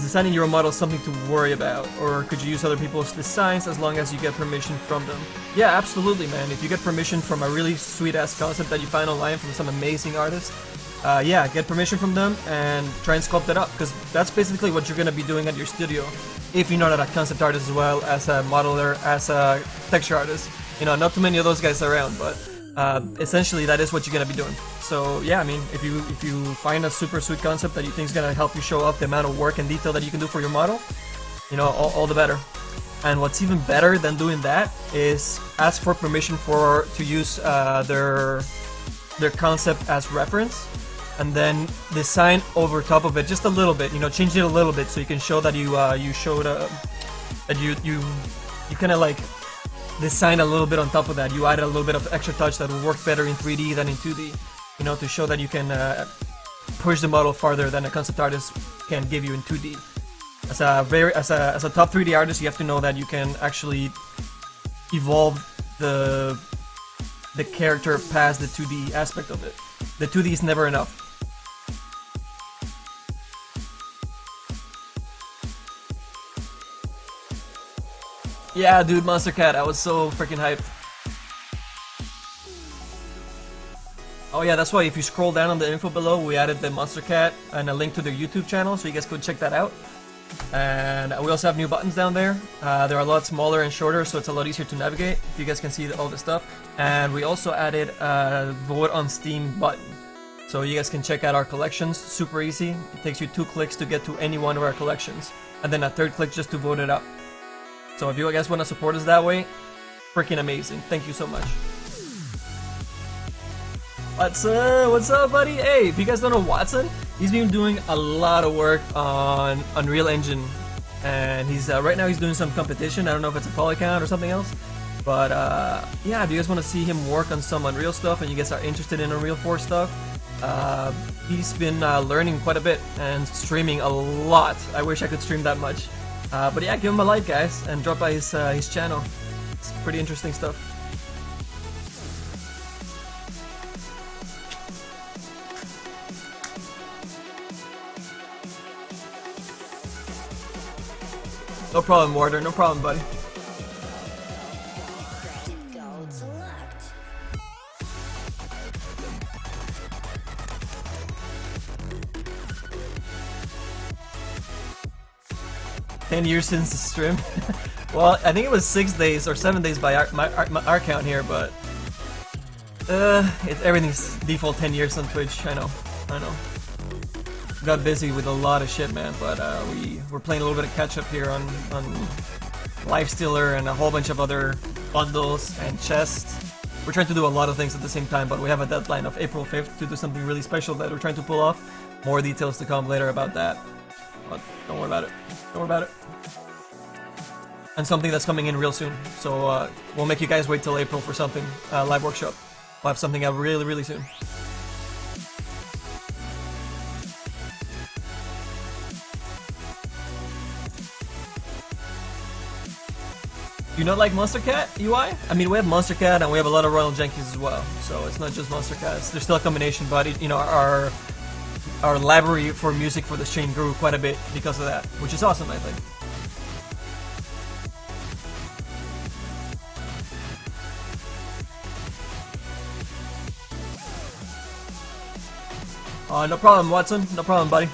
designing your own model something to worry about, or could you use other people's designs as long as you get permission from them? Yeah, absolutely, man. If you get permission from a really sweet-ass concept that you find online from some amazing artist, yeah, get permission from them and try and sculpt it up, because that's basically what you're going to be doing at your studio if you're not a concept artist as well as a modeler, as a texture artist. You know, not too many of those guys around, but essentially that is what you're going to be doing. So yeah, I mean, if you find a super sweet concept that you think is going to help you show off the amount of work and detail that you can do for your model, you know, all the better. And what's even better than doing that is ask for permission to use their concept as reference, and then design over top of it just a little bit. You know, change it a little bit so you can show that you showed that you kind of like design a little bit on top of that. You added a little bit of extra touch that will work better in 3D than in 2D. You know, to show that you can push the model farther than a concept artist can give you in 2D. As a top 3D artist, you have to know that you can actually evolve the character past the 2D aspect of it. The 2D is never enough. Yeah, dude, Monster Cat, I was so freaking hyped. Oh yeah, that's why if you scroll down on the info below, we added the Monster Cat and a link to their YouTube channel, so you guys could check that out. And we also have new buttons down there. They're a lot smaller and shorter, so it's a lot easier to navigate. You guys can see all the stuff. And we also added a vote on Steam button, so you guys can check out our collections. Super easy. It takes you 2 clicks to get to any one of our collections, and then a 3rd click just to vote it up. So if you guys want to support us that way, freaking amazing. Thank you so much. What's up, buddy? Hey, if you guys don't know Watson, he's been doing a lot of work on Unreal Engine, and he's right now he's doing some competition. I don't know if it's a poly count or something else, but yeah, if you guys want to see him work on some Unreal stuff and you guys are interested in Unreal 4 stuff, he's been learning quite a bit and streaming a lot. I wish I could stream that much. But yeah, give him a like, guys, and drop by his channel. It's pretty interesting stuff. No problem, Warder. No problem, buddy. "10 years since the stream." Well, I think it was 6 days or 7 days by our count here, but everything's default 10 years on Twitch. I know. Got busy with a lot of shit, man, but we're playing a little bit of catch up here on Lifestealer and a whole bunch of other bundles and chests. We're trying to do a lot of things at the same time, but we have a deadline of April 5th to do something really special that we're trying to pull off. More details to come later about that, but don't worry about it. Don't worry about it. And something that's coming in real soon, so we'll make you guys wait till April for something. LiveWorkshop. We'll have something out really, really soon. Do you not like Monster Cat UI? I mean, we have Monster Cat and we have a lot of Royal Jenkins as well, so it's not just Monster Cats. There's still a combination, but you know, our library for music for the stream grew quite a bit because of that, which is awesome, I think. No problem, Watson. No problem, buddy.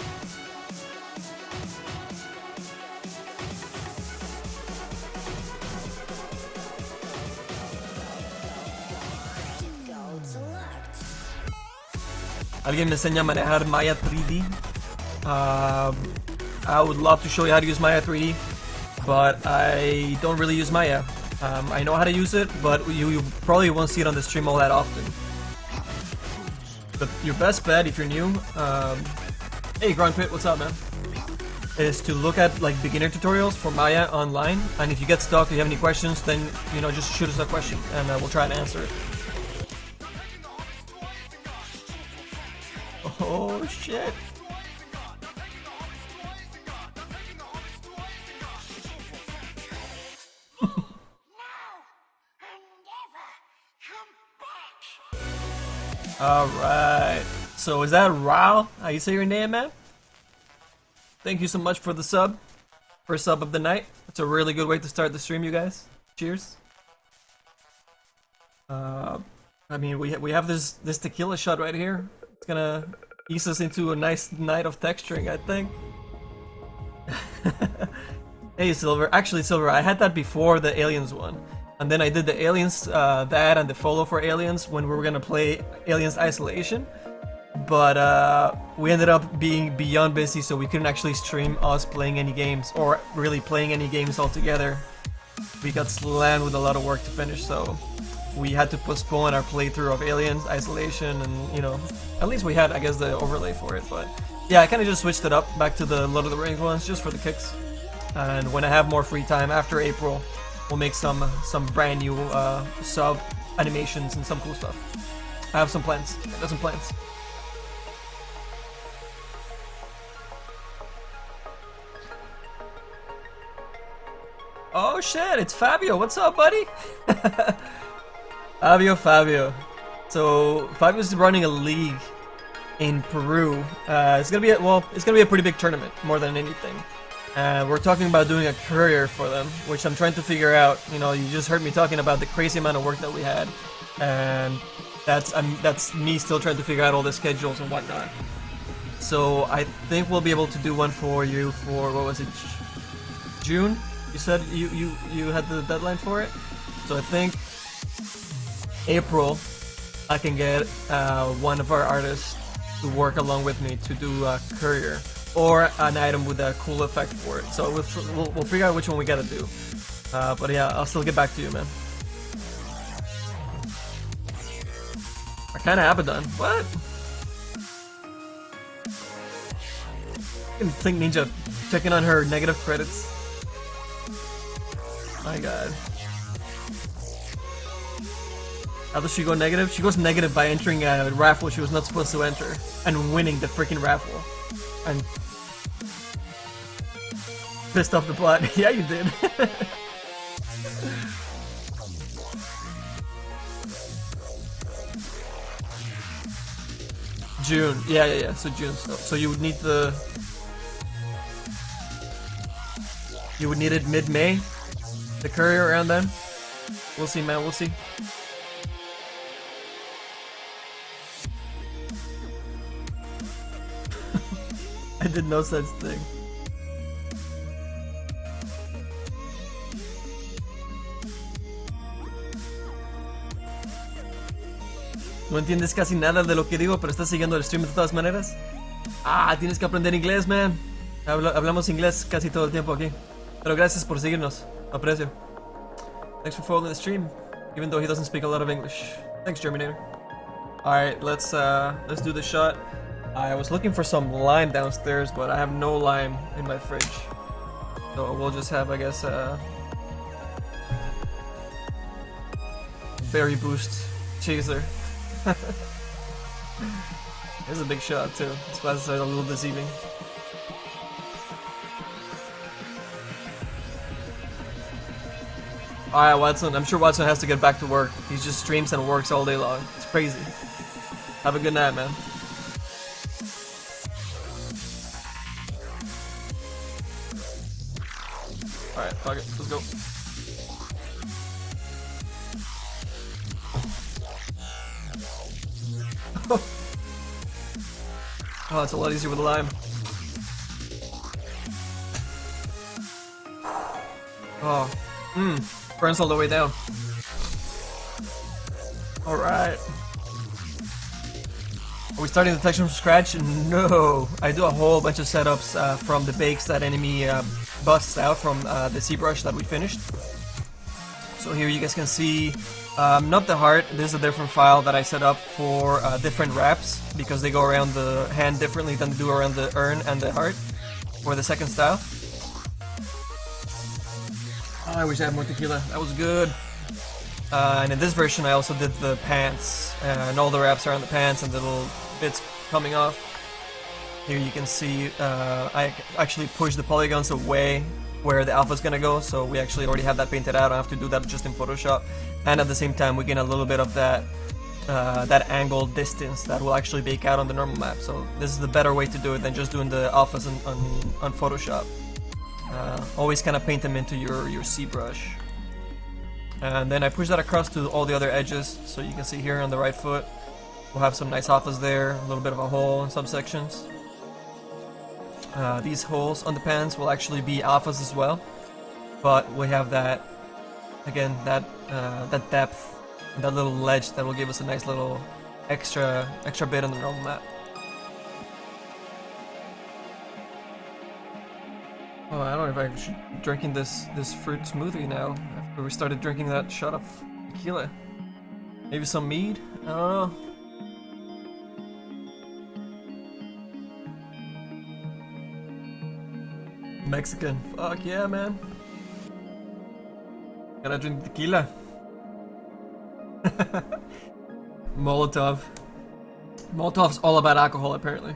¿Alguien me enseña a manejar Maya 3D? I would love to show you how to use Maya 3D, but I don't really use Maya. I know how to use it, but you probably won't see it on the stream all that often. But your best bet if you're new, hey Grunpit, what's up, man? Is to look at like beginner tutorials for Maya online, and if you get stuck, if you have any questions, then you know, just shoot us a question and we'll try and answer it. Oh shit. Alright. So is that Rao? How you say your name, man? thank you so much for the sub. First sub of the night. It's a really good way to start the stream, you guys. Cheers. I mean, we have this tequila shot right here. It's gonna ease us into a nice night of texturing, I think. Hey, Silver. Actually, Silver, I had that before the Aliens one. And then I did the Aliens, that and the follow for Aliens when we were gonna play Aliens Isolation. But we ended up being beyond busy, so we couldn't actually stream us playing any games, or really playing any games altogether. We got slammed with a lot of work to finish, so we had to postpone our playthrough of Aliens Isolation, and you know, at least we had, I guess, the overlay for it. But yeah, I kind of just switched it up back to the Lord of the Rings ones just for the kicks. And when I have more free time after April, we'll make some brand new sub animations and some cool stuff. I have some plans. I got some plans. Oh shit, it's Fabio. What's up, buddy? Fabio. So Fabio's running a league in Peru. It's gonna be a pretty big tournament, more than anything. We're talking about doing a courier for them, which I'm trying to figure out. You know, you just heard me talking about the crazy amount of work that we had, and that's me still trying to figure out all the schedules and whatnot. So I think we'll be able to do one for you for, what was it, June? You said you had the deadline for it? So I think April I can get one of our artists to work along with me to do a courier or an item with a cool effect for it. So we'll figure out which one we gotta do. But yeah, I'll still get back to you, man. Arcana Abaddon. What? Think Ninja checking on her negative credits. My god. How does she go negative? She goes negative by entering a raffle she was not supposed to enter and winning the freaking raffle. And pissed off the plot. Yeah, you did. June. Yeah. So June. So you would need you would need it mid-May. The courier around then. We'll see, man. We'll see. I did no such thing. No entiendes casi nada de lo que digo, pero estás siguiendo el stream de todas maneras. Ah, tienes que aprender inglés, man. Hablamos inglés casi todo el tiempo aquí. Pero gracias por seguirnos. Aprecio. Thanks for following the stream, even though he doesn't speak a lot of English. Thanks, Germinator. Alright, let's do the shot. I was looking for some lime downstairs, but I have no lime in my fridge. So we'll just have, I guess, berry boost chaser. It's a big shot too. This glasses are a little deceiving. Alright, Watson. I'm sure Watson has to get back to work. He just streams and works all day long. It's crazy. Have a good night, man. Alright, fuck it. Let's go. Oh, it's a lot easier with the lime. Oh, burns all the way down. Alright. Are we starting the texture from scratch? No! I do a whole bunch of setups from the bakes that enemy busts out from the ZBrush that we finished. So here you guys can see, not the heart, this is a different file that I set up for different wraps, because they go around the hand differently than they do around the urn and the heart, for the second style. Oh, I wish I had more tequila, that was good. And in this version I also did the pants, and all the wraps are on the pants and the little bits coming off. Here you can see I actually pushed the polygons away where the alpha is gonna go, so we actually already have that painted out. I don't have to do that just in Photoshop. And at the same time we gain a little bit of that that angle distance that will actually bake out on the normal map. So this is the better way to do it than just doing the alphas on Photoshop. Always kind of paint them into your ZBrush. And then I push that across to all the other edges, so you can see here on the right foot, we'll have some nice alphas there, a little bit of a hole in some sections. These holes on the pans will actually be alphas as well, but we have that, again, that depth, and that little ledge that will give us a nice little extra bit on the normal map. Oh, I don't know if I should be drinking this fruit smoothie now after we started drinking that shot of tequila. Maybe some mead? I don't know. Mexican. Fuck yeah, man. Gotta drink tequila. Molotov. Molotov's all about alcohol, apparently.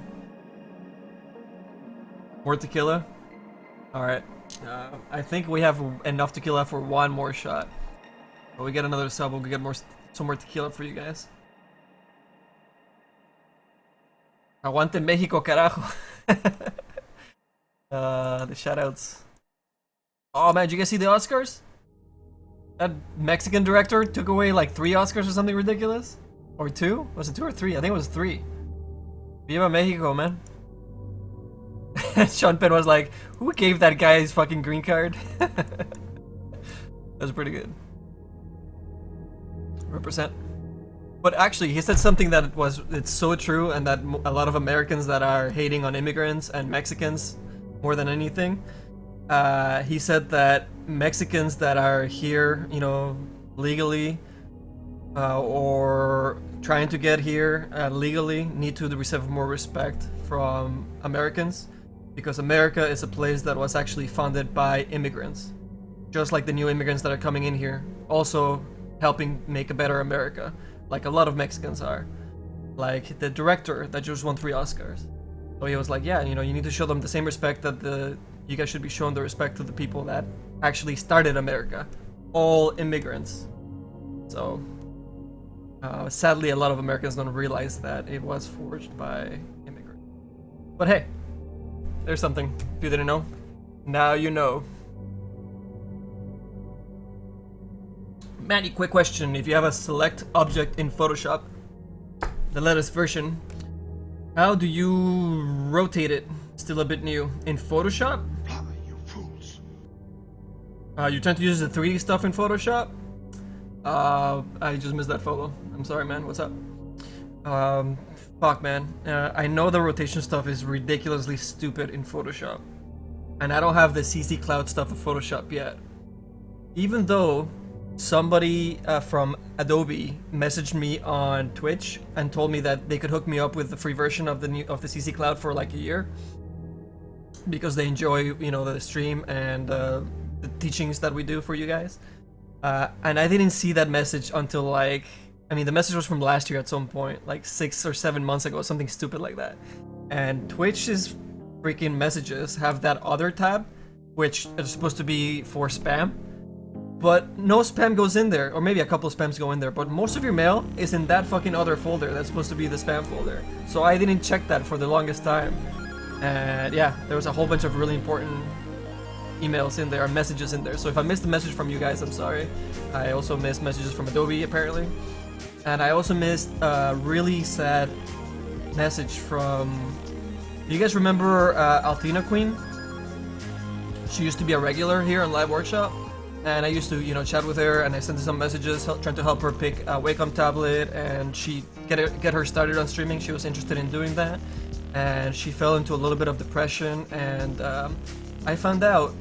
More tequila? Alright. I think we have enough tequila for one more shot. But we get another sub, we'll get some more tequila for you guys. Aguante Mexico, carajo. The shoutouts. Oh man, did you guys see the Oscars? That Mexican director took away like 3 Oscars or something ridiculous? Or 2? Was it 2 or 3? I think it was 3. Viva Mexico, man. Sean Penn was like, who gave that guy his fucking green card? That's pretty good. Represent. But actually, he said something that it's so true, and that a lot of Americans that are hating on immigrants and Mexicans more than anything. He said that Mexicans that are here, you know, legally, or trying to get here legally, need to receive more respect from Americans, because America is a place that was actually founded by immigrants, just like the new immigrants that are coming in here, also helping make a better America, like a lot of Mexicans are. Like the director that just won 3 Oscars. So he was like, yeah, you know, you need to show them the same respect that you guys should be showing the respect to the people that actually started America. All immigrants. So, sadly, a lot of Americans don't realize that it was forged by immigrants. But hey, there's something. If you didn't know, now you know. Manny, quick question. If you have a select object in Photoshop, the latest version, how do you rotate it? Still a bit new. In Photoshop? You fools. You tend to use the 3D stuff in Photoshop? I just missed that photo. I'm sorry, man. What's up? Fuck, man. I know the rotation stuff is ridiculously stupid in Photoshop. And I don't have the CC Cloud stuff of Photoshop yet. Even though somebody from Adobe messaged me on Twitch and told me that they could hook me up with the free version of the CC Cloud for like a year, because they enjoy, you know, the stream and the teachings that we do for you guys. And I didn't see that message until like, I mean, the message was from last year at some point, like 6 or 7 months ago, something stupid like that. And Twitch's freaking messages have that other tab, which is supposed to be for spam. But no spam goes in there, or maybe a couple of spams go in there, but most of your mail is in that fucking other folder that's supposed to be the spam folder. So I didn't check that for the longest time. And yeah, there was a whole bunch of really important emails in there, or messages in there. So if I missed a message from you guys, I'm sorry. I also missed messages from Adobe, apparently. And I also missed a really sad message from... Do you guys remember Althena Queen? She used to be a regular here on LiveWorkshop. And I used to, you know, chat with her, and I sent her some messages trying to help her pick a Wacom tablet, and she get her started on streaming. She was interested in doing that, and she fell into a little bit of depression. And I found out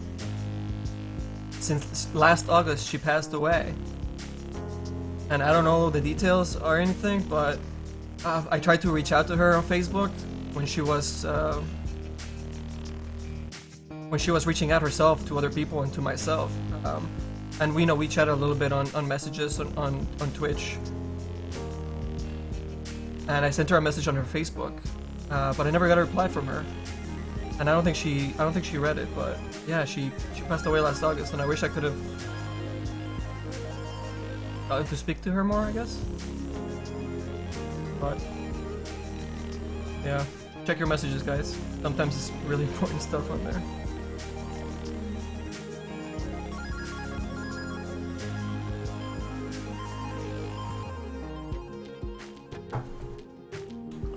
since last August she passed away, and I don't know the details or anything, but I tried to reach out to her on Facebook when she was reaching out herself to other people and to myself. And we chatted a little bit on messages on Twitch. And I sent her a message on her Facebook, but I never got a reply from her. And I don't think she read it, but yeah, she passed away last August, and I wish I could have gotten to speak to her more, I guess. But yeah, check your messages, guys. Sometimes it's really important stuff on there.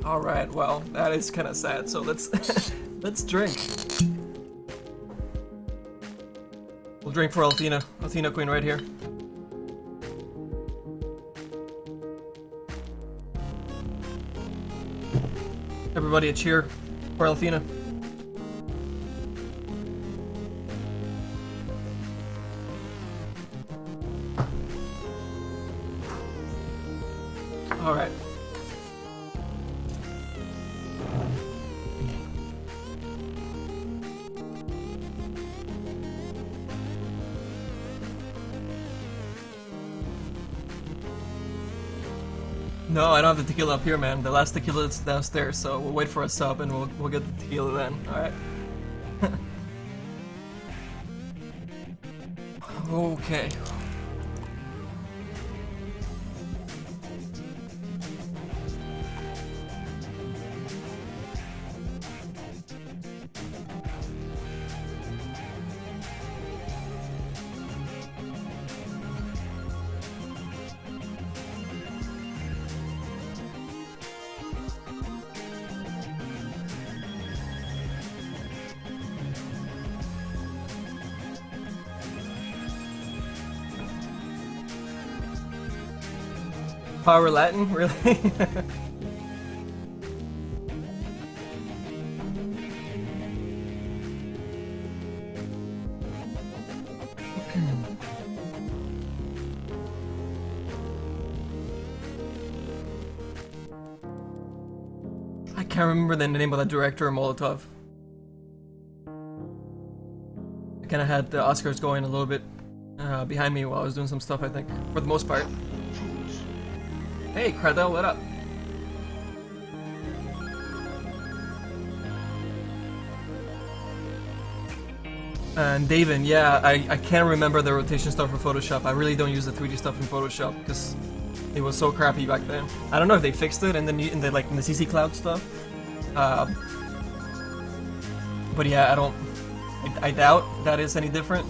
All right, well, that is kind of sad. So let's let's drink. We'll drink for Althena, Althena Queen right here. Everybody a cheer for Althena. All right. No, I don't have the tequila up here, man. The last tequila is downstairs, so we'll wait for a sub and we'll get the tequila then. Alright. Okay. Power Latin, really? I can't remember the name of that director, Molotov. I kind of had the Oscars going a little bit behind me while I was doing some stuff, I think, for the most part. Hey, Cradell, what up? And David, yeah, I can't remember the rotation stuff for Photoshop. I really don't use the 3D stuff in Photoshop because it was so crappy back then. I don't know if they fixed it in the CC Cloud stuff. But yeah, I doubt that is any different.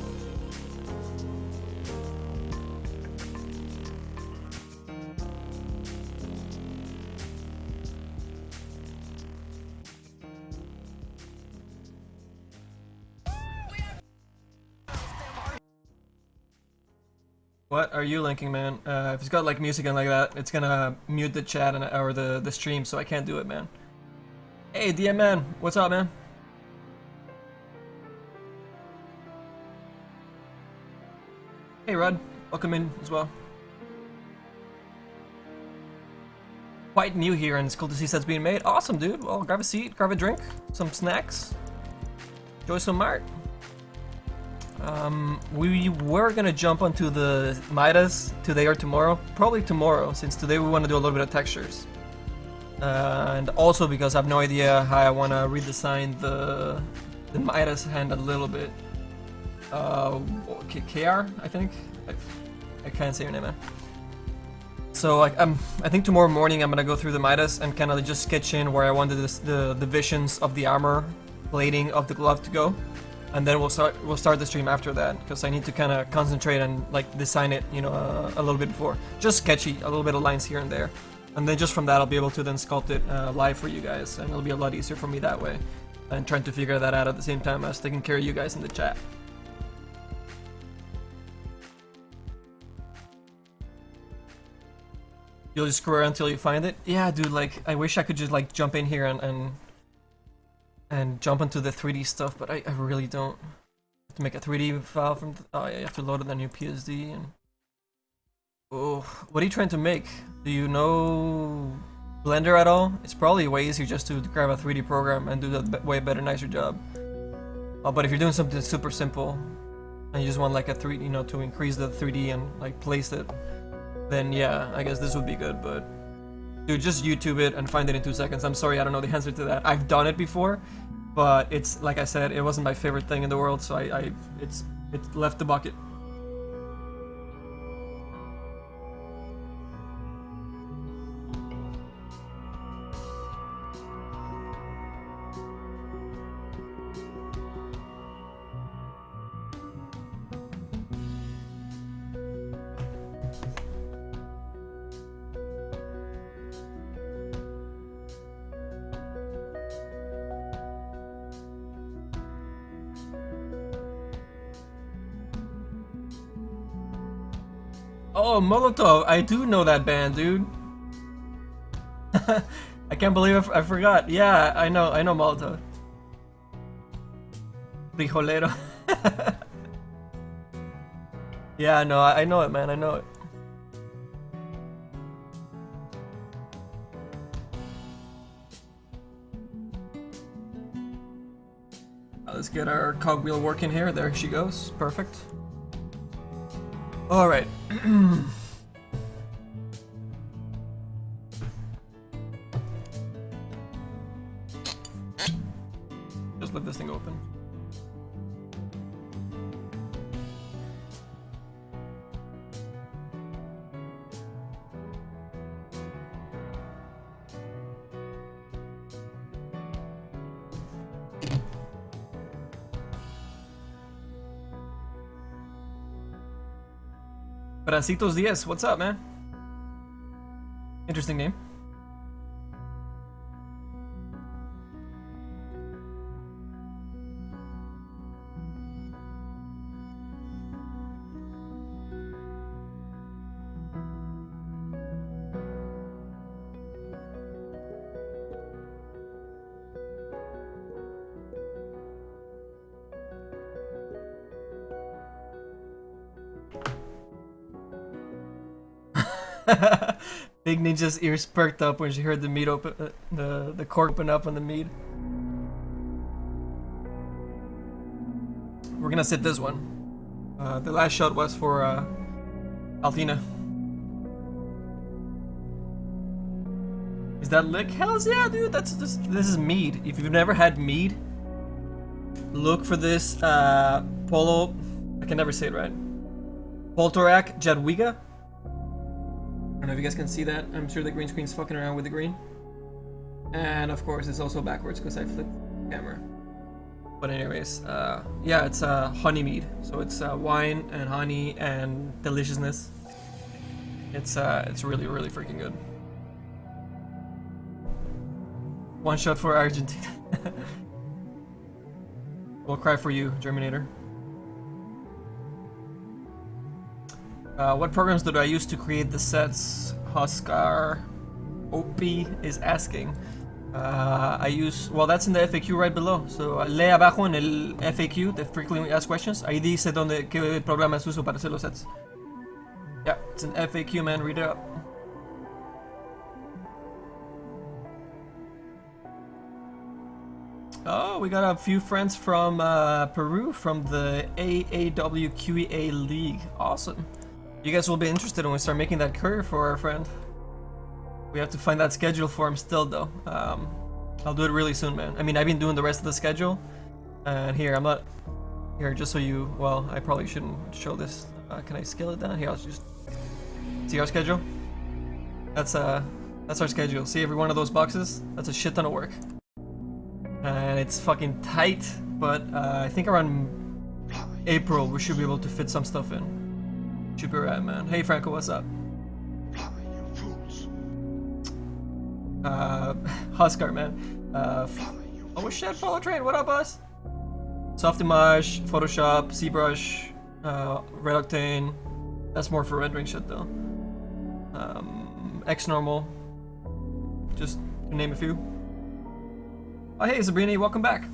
What are you linking, man? If it's got like music and like that, it's gonna mute the chat and or the stream, so I can't do it, man. Hey, DM man, what's up, man? Hey, Rod, welcome in as well. Quite new here, and it's cool to see sets being made. Awesome, dude. Well, grab a seat, grab a drink, some snacks, enjoy some art. We were gonna jump onto the Midas today or tomorrow. Probably tomorrow, since today we want to do a little bit of textures. And also because I have no idea how I want to redesign the Midas hand a little bit. KR, I think? I can't say your name, man. So like, I think tomorrow morning I'm gonna go through the Midas and kind of just sketch in where I wanted the divisions of the armor plating of the glove to go. And then we'll start the stream after that, because I need to kind of concentrate and like design it, you know, a little bit before. Just sketchy, a little bit of lines here and there, and then just from that I'll be able to then sculpt it live for you guys, and it'll be a lot easier for me that way. And trying to figure that out at the same time as taking care of you guys in the chat. You'll just screw around until you find it? Yeah, dude. Like, I wish I could just like jump in here and jump into the 3D stuff, but I really don't. Have to make a 3D file from. Oh yeah, you have to load it on your PSD and. Oh, what are you trying to make? Do you know Blender at all? It's probably way easier just to grab a 3D program and do a way better, nicer job. But if you're doing something super simple and you just want like a 3D, you know, to increase the 3D and like place it, then yeah, I guess this would be good. But dude, just YouTube it and find it in 2 seconds. I'm sorry, I don't know the answer to that. I've done it before, but it's like I said, it wasn't my favorite thing in the world, so it left the bucket. Oh, Molotov. I do know that band, dude. I can't believe I forgot. Yeah, I know Molotov. Frijolero. Yeah, no, I know it, man. I know it. Let's get our cogwheel working here. There she goes. Perfect. All right. Just let this thing open. Bracitos Diaz, what's up, man? Interesting name. Big Ninja's ears perked up when she heard the meat open, the cork open up on the meat. We're gonna sit this one. The last shot was for Althina. Is that lick? Hells yeah, dude. This is mead. If you've never had mead, look for this Polo. I can never say it right. Poltorak Jadwiga. I don't know if you guys can see that. I'm sure the green screen's fucking around with the green. And of course, it's also backwards because I flipped the camera. But anyways, yeah, it's honey mead. So it's wine and honey and deliciousness. It's really, really freaking good. One shot for Argentina. We'll cry for you, Germinator. What programs did I use to create the sets? Huskar Opie is asking. I use, well, that's in the FAQ right below. So lee abajo en el FAQ, the frequently asked questions. Ahí dice qué programas uso para hacer los sets. Yeah, it's an FAQ, man. Read it up. Oh, we got a few friends from Peru from the AAWQEA League. Awesome. You guys will be interested when we start making that career for our friend. We have to find that schedule for him still, though. I'll do it really soon, man. I mean, I've been doing the rest of the schedule. And here, I'm not... Here, just so you... Well, I probably shouldn't show this. Can I scale it down? Here, I'll just... See our schedule? That's our schedule. See every one of those boxes? That's a shit ton of work. And it's fucking tight, but I think around April we should be able to fit some stuff in. Should be right, man. Hey Franco, what's up? Huskar, man. Oh shit, follow train. What up, boss? Softimage, Photoshop, ZBrush, Red Octane. That's more for rendering shit though. Xnormal. Just to name a few. Oh hey Sabrina, welcome back.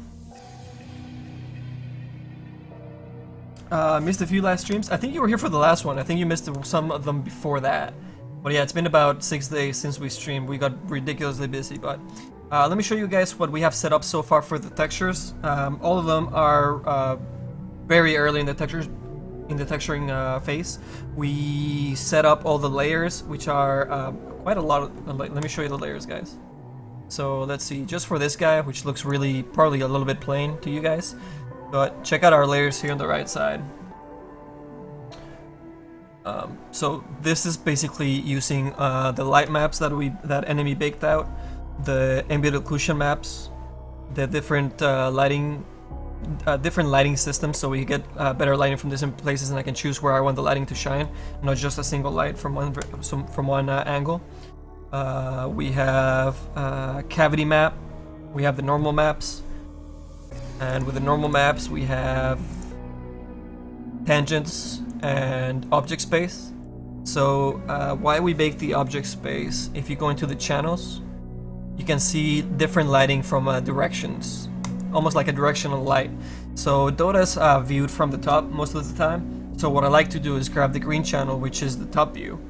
Missed a few last streams. I think you were here for the last one. I think you missed some of them before that. But yeah, it's been about 6 days since we streamed. We got ridiculously busy, but let me show you guys what we have set up so far for the textures. All of them are very early in the texturing phase. We set up all the layers, which are quite a lot of, let me show you the layers, guys. So let's see, just for this guy, which looks really probably a little bit plain to you guys, but check out our layers here on the right side. So this is basically using the light maps that enemy baked out, the ambient occlusion maps, the different lighting systems, so we get better lighting from different places, and I can choose where I want the lighting to shine, not just a single light from one angle. We have cavity map, we have the normal maps, and with the normal maps we have tangents and object space. So why we bake the object space, if you go into the channels, you can see different lighting from directions, almost like a directional light. So Dota's viewed from the top most of the time. So what I like to do is grab the green channel, which is the top view,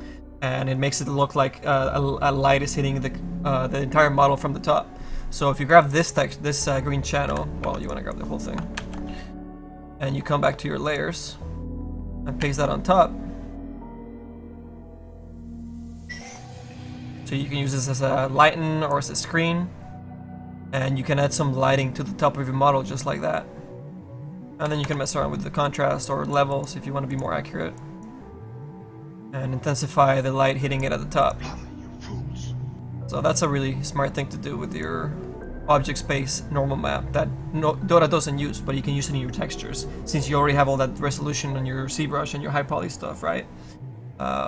and it makes it look like a light is hitting the entire model from the top. So if you grab this text, this green channel, well, you want to grab the whole thing, and you come back to your layers and paste that on top. So you can use this as a lighten or as a screen, and you can add some lighting to the top of your model just like that. And then you can mess around with the contrast or levels if you want to be more accurate, and intensify the light hitting it at the top. So that's a really smart thing to do with your object space normal map that Dota doesn't use, but you can use it in your textures since you already have all that resolution on your ZBrush and your high poly stuff, right?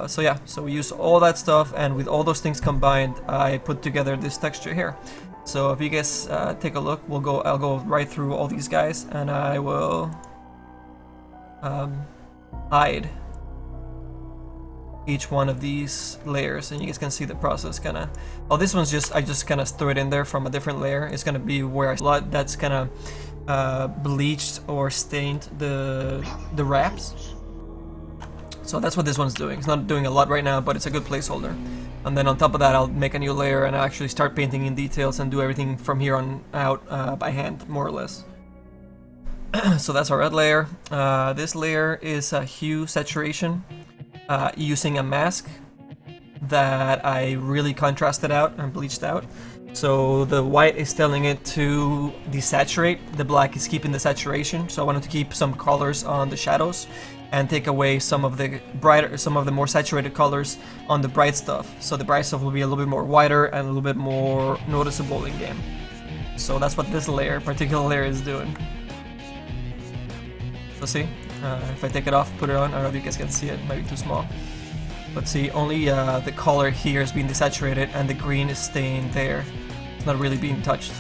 So yeah, so we use all that stuff, and with all those things combined, I put together this texture here. So if you guys take a look, I'll go right through all these guys, and I will hide each one of these layers, and you guys can see the process kind of. Oh, this one's I just kind of threw it in there from a different layer. It's gonna be where that's kind of bleached or stained the wraps. So that's what this one's doing. It's not doing a lot right now, but it's a good placeholder. And then on top of that, I'll make a new layer and actually start painting in details and do everything from here on out by hand, more or less. So that's our red layer. This layer is a hue saturation using a mask that I really contrasted out and bleached out. So the white is telling it to desaturate, the black is keeping the saturation. So I wanted to keep some colors on the shadows and take away some of the more saturated colors on the bright stuff. So the bright stuff will be a little bit more whiter and a little bit more noticeable in game. So that's what this particular layer is doing. Let's see, if I take it off, put it on, I don't know if you guys can see it, it might be too small. But see, only the color here is being desaturated and the green is staying there. It's not really being touched.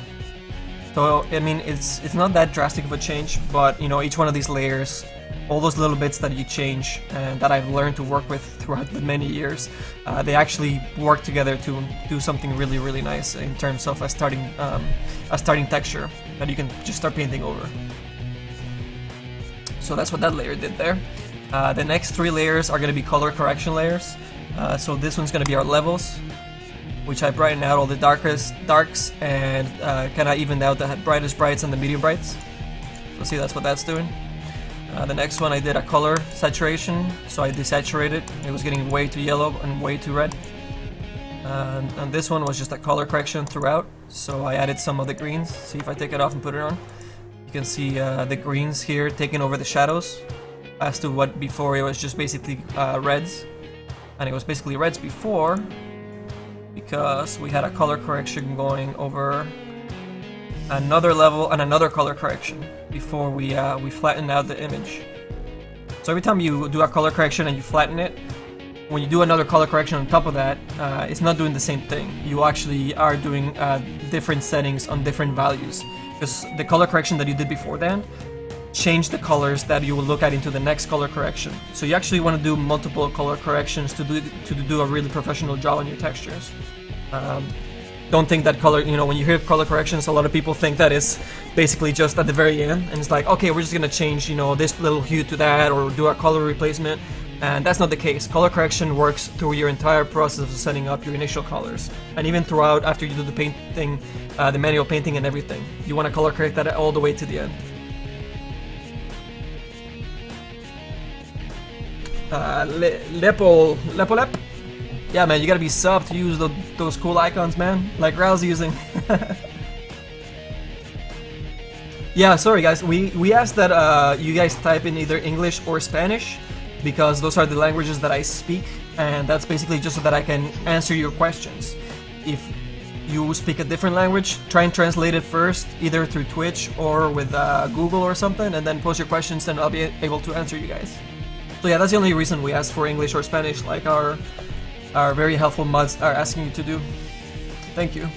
So, I mean, it's not that drastic of a change, but you know, each one of these layers, all those little bits that you change and that I've learned to work with throughout the many years, they actually work together to do something really, really nice in terms of a starting texture that you can just start painting over. So that's what that layer did there. The next three layers are going to be color correction layers. So this one's going to be our levels, which I brightened out all the darks and kind of evened out the brightest brights and the medium brights. So see, that's what that's doing. The next one I did a color saturation, so I desaturated. It was getting way too yellow and way too red. And this one was just a color correction throughout, so I added some of the greens. See if I take it off and put it on. You can see the greens here taking over the shadows, as to what before it was just basically reds. And it was basically reds before because we had a color correction going over another level and another color correction before we flattened out the image. So every time you do a color correction and you flatten it, when you do another color correction on top of that, it's not doing the same thing. You actually are doing different settings on different values, because the color correction that you did before then changed the colors that you will look at into the next color correction. So you actually want to do multiple color corrections to do a really professional job on your textures. Don't think that color, you know, when you hear color corrections, a lot of people think that it's basically just at the very end, and it's like, okay, we're just gonna change, you know, this little hue to that, or do a color replacement, and that's not the case. Color correction works through your entire process of setting up your initial colors, and even throughout after you do the painting, the manual painting and everything. You want to color correct that all the way to the end. Lepolep. Yeah, man, you gotta be sub to use those cool icons, man, like Raul's using. Yeah, sorry guys, we asked that you guys type in either English or Spanish, because those are the languages that I speak, and that's basically just so that I can answer your questions. If you speak a different language, try and translate it first, either through Twitch or with Google or something, and then post your questions, and I'll be able to answer you guys. So yeah, that's the only reason we asked for English or Spanish, like our very helpful mods are asking you to do. Thank you.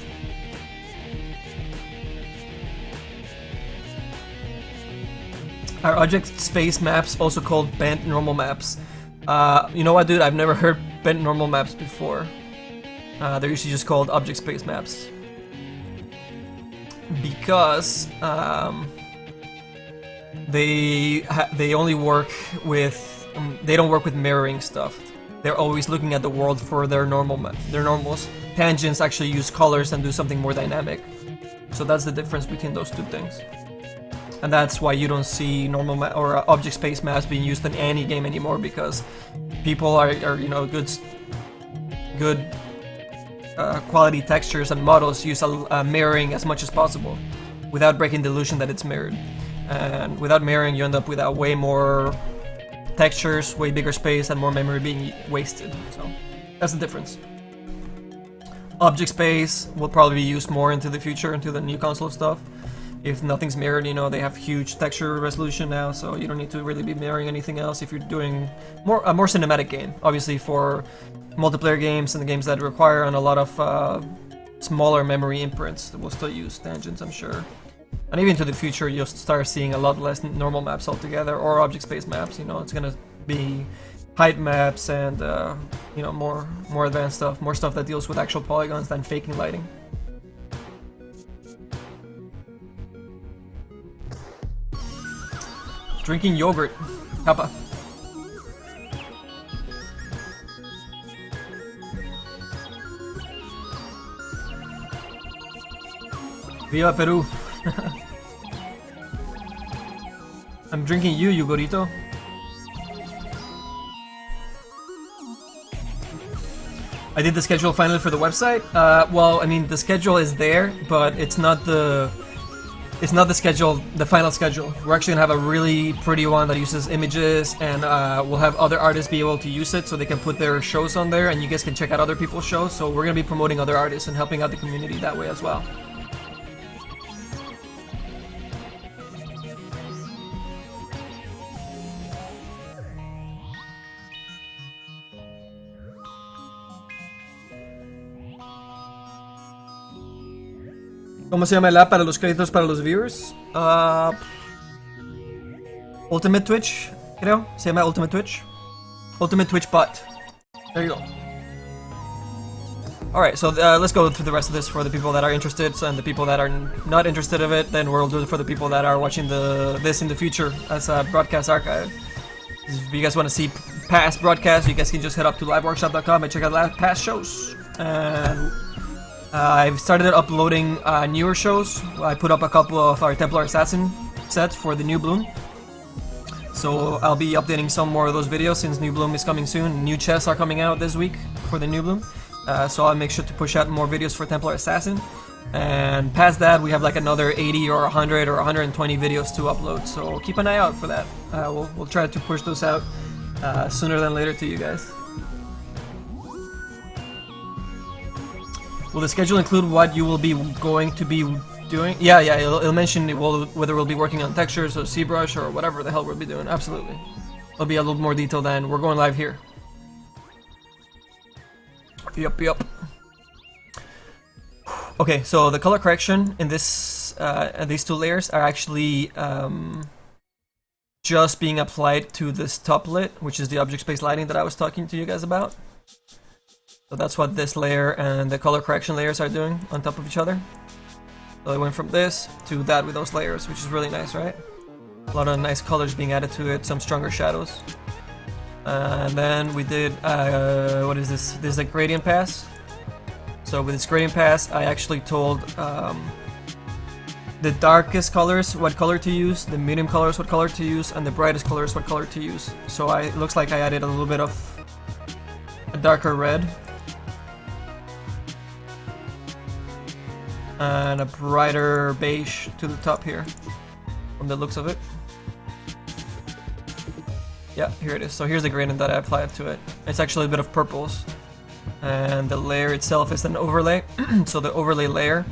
Our object space maps, also called bent normal maps, You know what, dude? I've never heard bent normal maps before. They're usually just called object space maps. Because they only work with they don't work with mirroring stuff. They're always looking at the world for their normals. Tangents actually use colors and do something more dynamic. So that's the difference between those two things. And that's why you don't see normal or object space maps being used in any game anymore, because people are you know, good quality textures and models use mirroring as much as possible without breaking the illusion that it's mirrored. And without mirroring, you end up with way more textures, way bigger space, and more memory being wasted. So that's the difference. Object space will probably be used more into the future, into the new console stuff. If nothing's mirrored, you know, they have huge texture resolution now, so you don't need to really be mirroring anything else if you're doing a more cinematic game. Obviously, for multiplayer games and the games that require a lot of smaller memory imprints, we'll still use tangents, I'm sure. And even into the future, you'll start seeing a lot less normal maps altogether, or object space maps. You know, it's gonna be height maps and you know, more advanced stuff, more stuff that deals with actual polygons than faking lighting. Drinking yogurt, Kappa. Viva Peru. I'm drinking you, Yugorito. I did the schedule finally for the website. Well, I mean, the schedule is there, but it's not the schedule, the final schedule. We're actually gonna have a really pretty one that uses images, and we'll have other artists be able to use it so they can put their shows on there, and you guys can check out other people's shows. So we're gonna be promoting other artists and helping out the community that way as well. ¿Cómo se llama el app para los créditos para los viewers? Ultimate Twitch, creo. Se llama Ultimate Twitch. Ultimate Twitch Bot. There you go. Alright, so let's go through the rest of this for the people that are interested, and the people that are not interested of it, then we'll do it for the people that are watching this in the future as a broadcast archive. If you guys want to see past broadcasts, you guys can just head up to LiveWorkshop.com and check out past shows. And I've started uploading newer shows. I put up a couple of our Templar Assassin sets for the New Bloom. So I'll be updating some more of those videos since New Bloom is coming soon. New chests are coming out this week for the New Bloom. So I'll make sure to push out more videos for Templar Assassin. And past that, we have like another 80 or 100 or 120 videos to upload. So keep an eye out for that. We'll try to push those out sooner than later to you guys. Will the schedule include what you will be going to be doing? Yeah, it'll mention whether we'll be working on textures or ZBrush or whatever the hell we'll be doing. Absolutely. It'll be a little more detailed than we're going live here. Yup. Okay, so the color correction in this these two layers are actually just being applied to this top lit, which is the object space lighting that I was talking to you guys about. So that's what this layer and the color correction layers are doing on top of each other. So I went from this to that with those layers, which is really nice, right? A lot of nice colors being added to it, some stronger shadows. And then we did, what is this? This is a gradient pass. So with this gradient pass, I actually told the darkest colors what color to use, the medium colors what color to use, and the brightest colors what color to use. So it looks like I added a little bit of a darker red. And a brighter beige to the top here, from the looks of it. Yeah, here it is. So here's the gradient that I applied to it. It's actually a bit of purples. And the layer itself is an overlay. So the overlay layer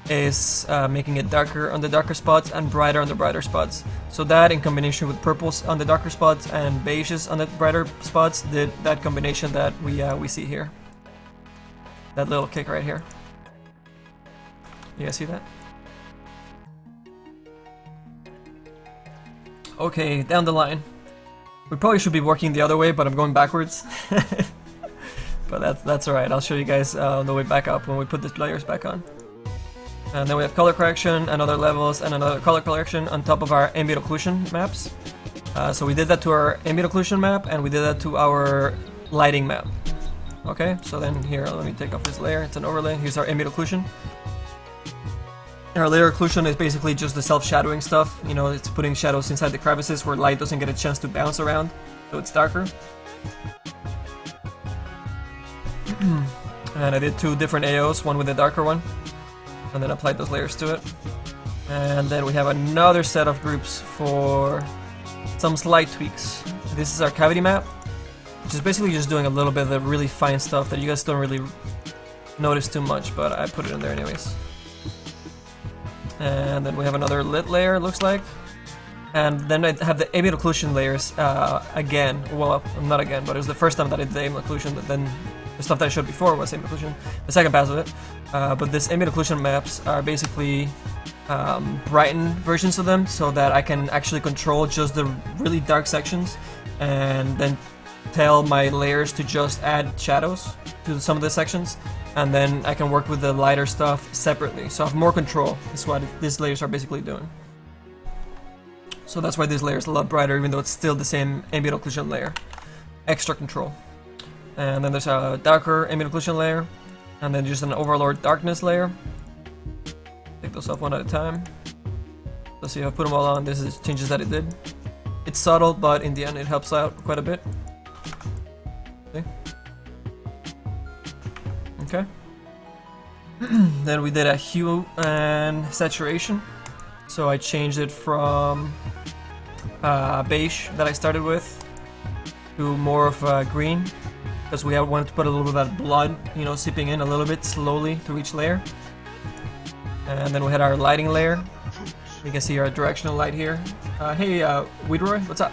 is making it darker on the darker spots and brighter on the brighter spots. So that, in combination with purples on the darker spots and beiges on the brighter spots, did that combination that we see here. That little kick right here. You guys see that? Okay, down the line. We probably should be working the other way, but I'm going backwards. But that's alright. I'll show you guys on the way back up when we put the layers back on. And then we have color correction, and other levels, and another color correction on top of our ambient occlusion maps. So we did that to our ambient occlusion map, and we did that to our lighting map. Okay, so then here, let me take off this layer. It's an overlay. Here's our ambient occlusion. Our layer occlusion is basically just the self-shadowing stuff. You know, it's putting shadows inside the crevices where light doesn't get a chance to bounce around, so it's darker. And I did 2 different AOs, one with a darker one, and then applied those layers to it. And then we have another set of groups for some slight tweaks. This is our cavity map, which is basically just doing a little bit of the really fine stuff that you guys don't really notice too much, but I put it in there anyways. And then we have another lit layer, it looks like. And then I have the ambient occlusion layers again. Well, not again, but it was the first time that I did the ambient occlusion. But then the stuff that I showed before was ambient occlusion, the second pass of it. But this ambient occlusion maps are basically brightened versions of them, so that I can actually control just the really dark sections, and then tell my layers to just add shadows to some of the sections. And then I can work with the lighter stuff separately, so I have more control. Is what these layers are basically doing. So that's why this layer is a lot brighter, even though it's still the same ambient occlusion layer. Extra control. And then there's a darker ambient occlusion layer, and then just an overlord darkness layer. Take those off one at a time. Let's see if I put them all on. This is changes that it did. It's subtle, but in the end it helps out quite a bit. See? Okay. Then we did a hue and saturation. So I changed it from beige that I started with to more of green, because we wanted to put a little bit of that blood, you know, seeping in a little bit slowly through each layer. And then we had our lighting layer. You can see our directional light here. Hey, Weedroy, what's up?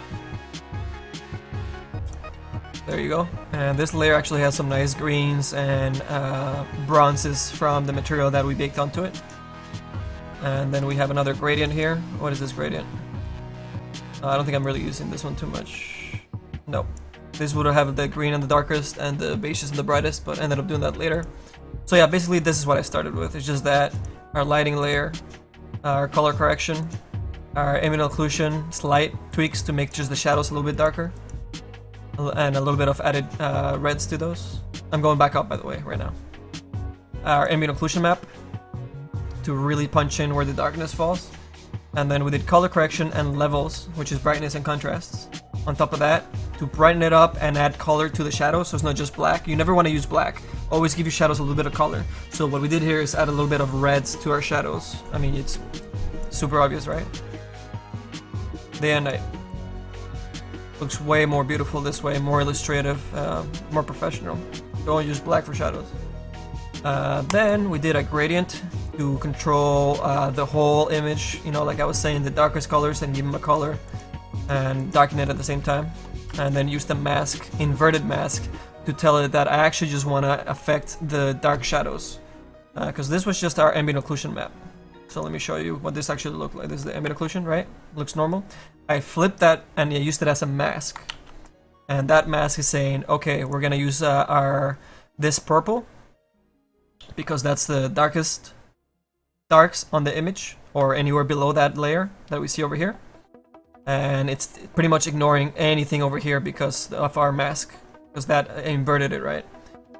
There you go. And this layer actually has some nice greens and bronzes from the material that we baked onto it. And then we have another gradient here. What is this gradient? I don't think I'm really using this one too much. No. This would have the green and the darkest and the beigest and the brightest, but ended up doing that later. So yeah, basically this is what I started with. It's just that our lighting layer, our color correction, our ambient occlusion, slight tweaks to make just the shadows a little bit darker, and a little bit of added reds to those. I'm going back up, by the way, right now. Our ambient occlusion map to really punch in where the darkness falls. And then we did color correction and levels, which is brightness and contrasts. On top of that, to brighten it up and add color to the shadows, so it's not just black. You never want to use black. Always give your shadows a little bit of color. So what we did here is add a little bit of reds to our shadows. I mean, it's super obvious, right? Day and night. Looks way more beautiful this way, more illustrative, more professional. Don't use black for shadows. Then we did a gradient to control the whole image, you know, like I was saying, the darkest colors, and give them a color and darken it at the same time. And then use the mask, inverted mask, to tell it that I actually just want to affect the dark shadows, because this was just our ambient occlusion map. So let me show you what this actually looked like. This is the ambient occlusion, right? Looks normal. I flipped that and I used it as a mask, and that mask is saying, okay, we're gonna use this purple, because that's the darkest darks on the image, or anywhere below that layer that we see over here. And it's pretty much ignoring anything over here because of our mask, because that inverted it, right?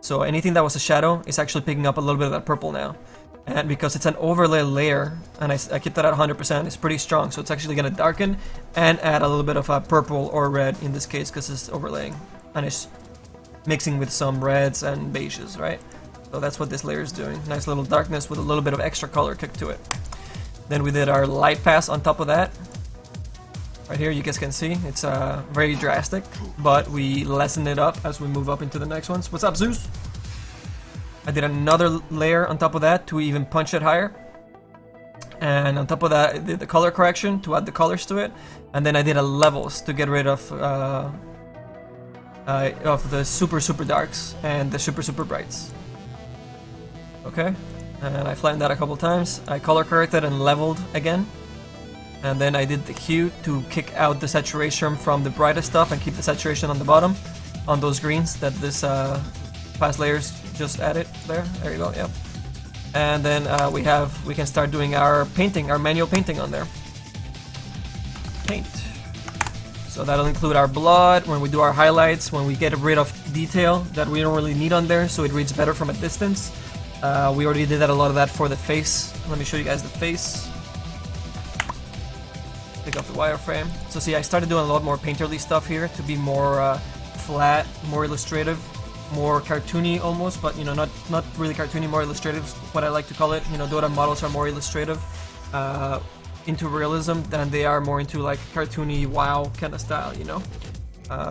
So anything that was a shadow is actually picking up a little bit of that purple now. And because it's an overlay layer, and I keep that at 100%, it's pretty strong, so it's actually going to darken and add a little bit of a purple or red in this case, because it's overlaying, and it's mixing with some reds and beiges, right? So that's what this layer is doing. Nice little darkness with a little bit of extra color kick to it. Then we did our light pass on top of that. Right here you guys can see, it's very drastic, but we lessen it up as we move up into the next ones. What's up, Zeus? I did another layer on top of that to even punch it higher. And on top of that, I did the color correction to add the colors to it. And then I did a levels to get rid of the super darks and the super brights. Okay, and I flattened that a couple times. I color corrected and leveled again. And then I did the hue to kick out the saturation from the brightest stuff and keep the saturation on the bottom, on those greens that this past layers just added there. There you go, yep. And then we can start doing our painting, our manual painting on there. Paint. So that'll include our blood, when we do our highlights, when we get rid of detail that we don't really need on there, so it reads better from a distance. We already did a lot of that for the face. Let me show you guys the face. Pick up the wireframe. So see, I started doing a lot more painterly stuff here to be more flat, more illustrative, more cartoony almost, but you know, not really cartoony, more illustrative is what I like to call it. You know, Dota models are more illustrative, into realism than they are more into like cartoony WoW kind of style, you know.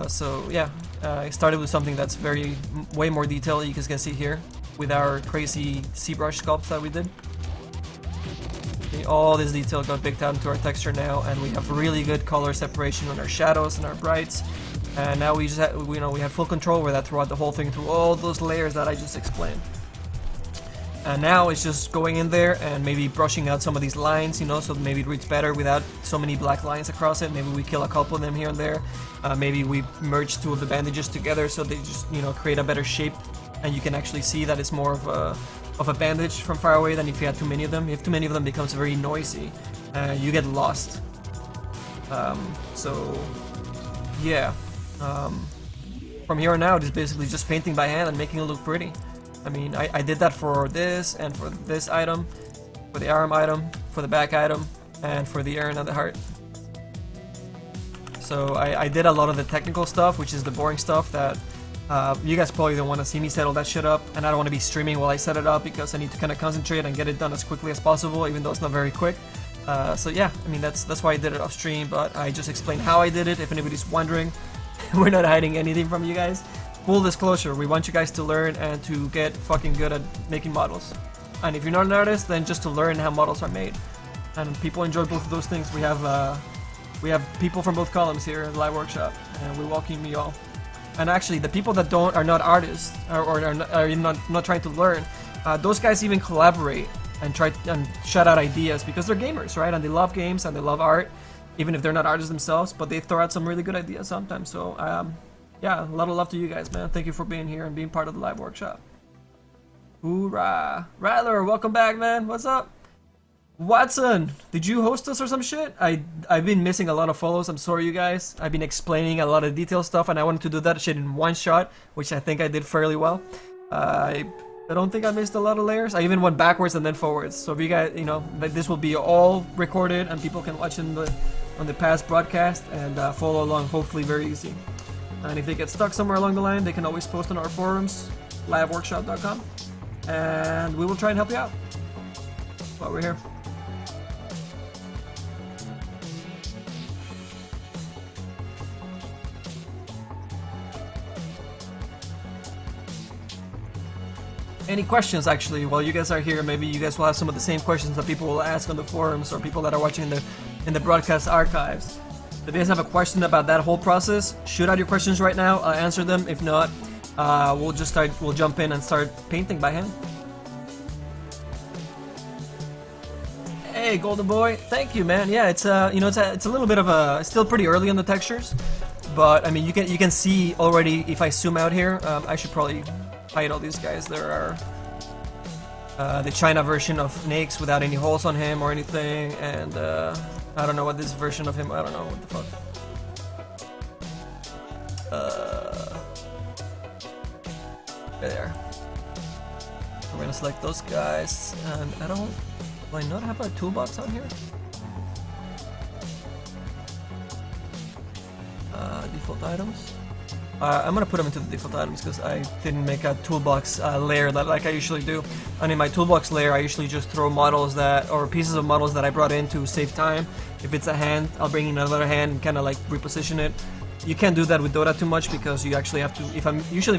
So yeah, I started with something that's way more detailed. You guys can see here with our crazy ZBrush sculpts that we did. Okay, all this detail got baked out into our texture now, and we have really good color separation on our shadows and our brights. And now we just we have full control over that throughout the whole thing, through all those layers that I just explained. And now it's just going in there and maybe brushing out some of these lines, you know, so maybe it reads better without so many black lines across it. Maybe we kill a couple of them here and there. Maybe we merge two of the bandages together so they just, you know, create a better shape, and you can actually see that it's more of a bandage from far away than if you had too many of them. If too many of them, it becomes very noisy. You get lost. So yeah. From here on out, it's basically just painting by hand and making it look pretty. I mean, I did that for this and for this item, for the arm item, for the back item, and for the urn and the heart. So I did a lot of the technical stuff, which is the boring stuff that you guys probably don't want to see me set all that shit up, and I don't want to be streaming while I set it up because I need to kind of concentrate and get it done as quickly as possible, even though it's not very quick. So yeah, I mean, that's why I did it off stream, but I just explained how I did it, if anybody's wondering. We're not hiding anything from you guys. Full disclosure, we want you guys to learn and to get fucking good at making models. And if you're not an artist, then just to learn how models are made. And people enjoy both of those things. We have people from both columns here at LiveWorkshop, and we welcome you all. And actually, the people that are not artists or are not trying to learn, those guys even collaborate and try and shout out ideas because they're gamers, right? And they love games and they love art, even if they're not artists themselves. But they throw out some really good ideas sometimes. So yeah, a lot of love to you guys, man. Thank you for being here and being part of the live workshop. Hoorah! Rattler, welcome back, man. What's up? Watson, did you host us or some shit? I've been missing a lot of follows. I'm sorry, you guys. I've been explaining a lot of detailed stuff, and I wanted to do that shit in one shot, which I think I did fairly well. I don't think I missed a lot of layers. I even went backwards and then forwards. So if you guys, you know, this will be all recorded, and people can watch on the past broadcast and follow along, hopefully very easy. And if they get stuck somewhere along the line, they can always post on our forums, liveworkshop.com, and we will try and help you out while we're here. Any questions, actually, while you guys are here? Maybe you guys will have some of the same questions that people will ask on the forums or people that are watching in the broadcast archives. If you guys have a question about that whole process, shoot out your questions right now. I'll answer them. If not, we'll jump in and start painting by hand. Hey, Golden Boy, thank you, man. Yeah, it's it's a little bit of it's still pretty early on the textures, but I mean, you can see already if I zoom out here. I should probably hide all these guys. There are the China version of Naix without any holes on him or anything, and I don't know what this version of him, I don't know what the fuck. There. We're gonna select those guys, and do I not have a toolbox on here? Default items. I'm gonna put them into the default items because I didn't make a toolbox layer like I usually do. And in my toolbox layer, I usually just throw models or pieces of models that I brought in to save time. If it's a hand, I'll bring in another hand and kind of like reposition it. You can't do that with Dota too much because you actually have to. If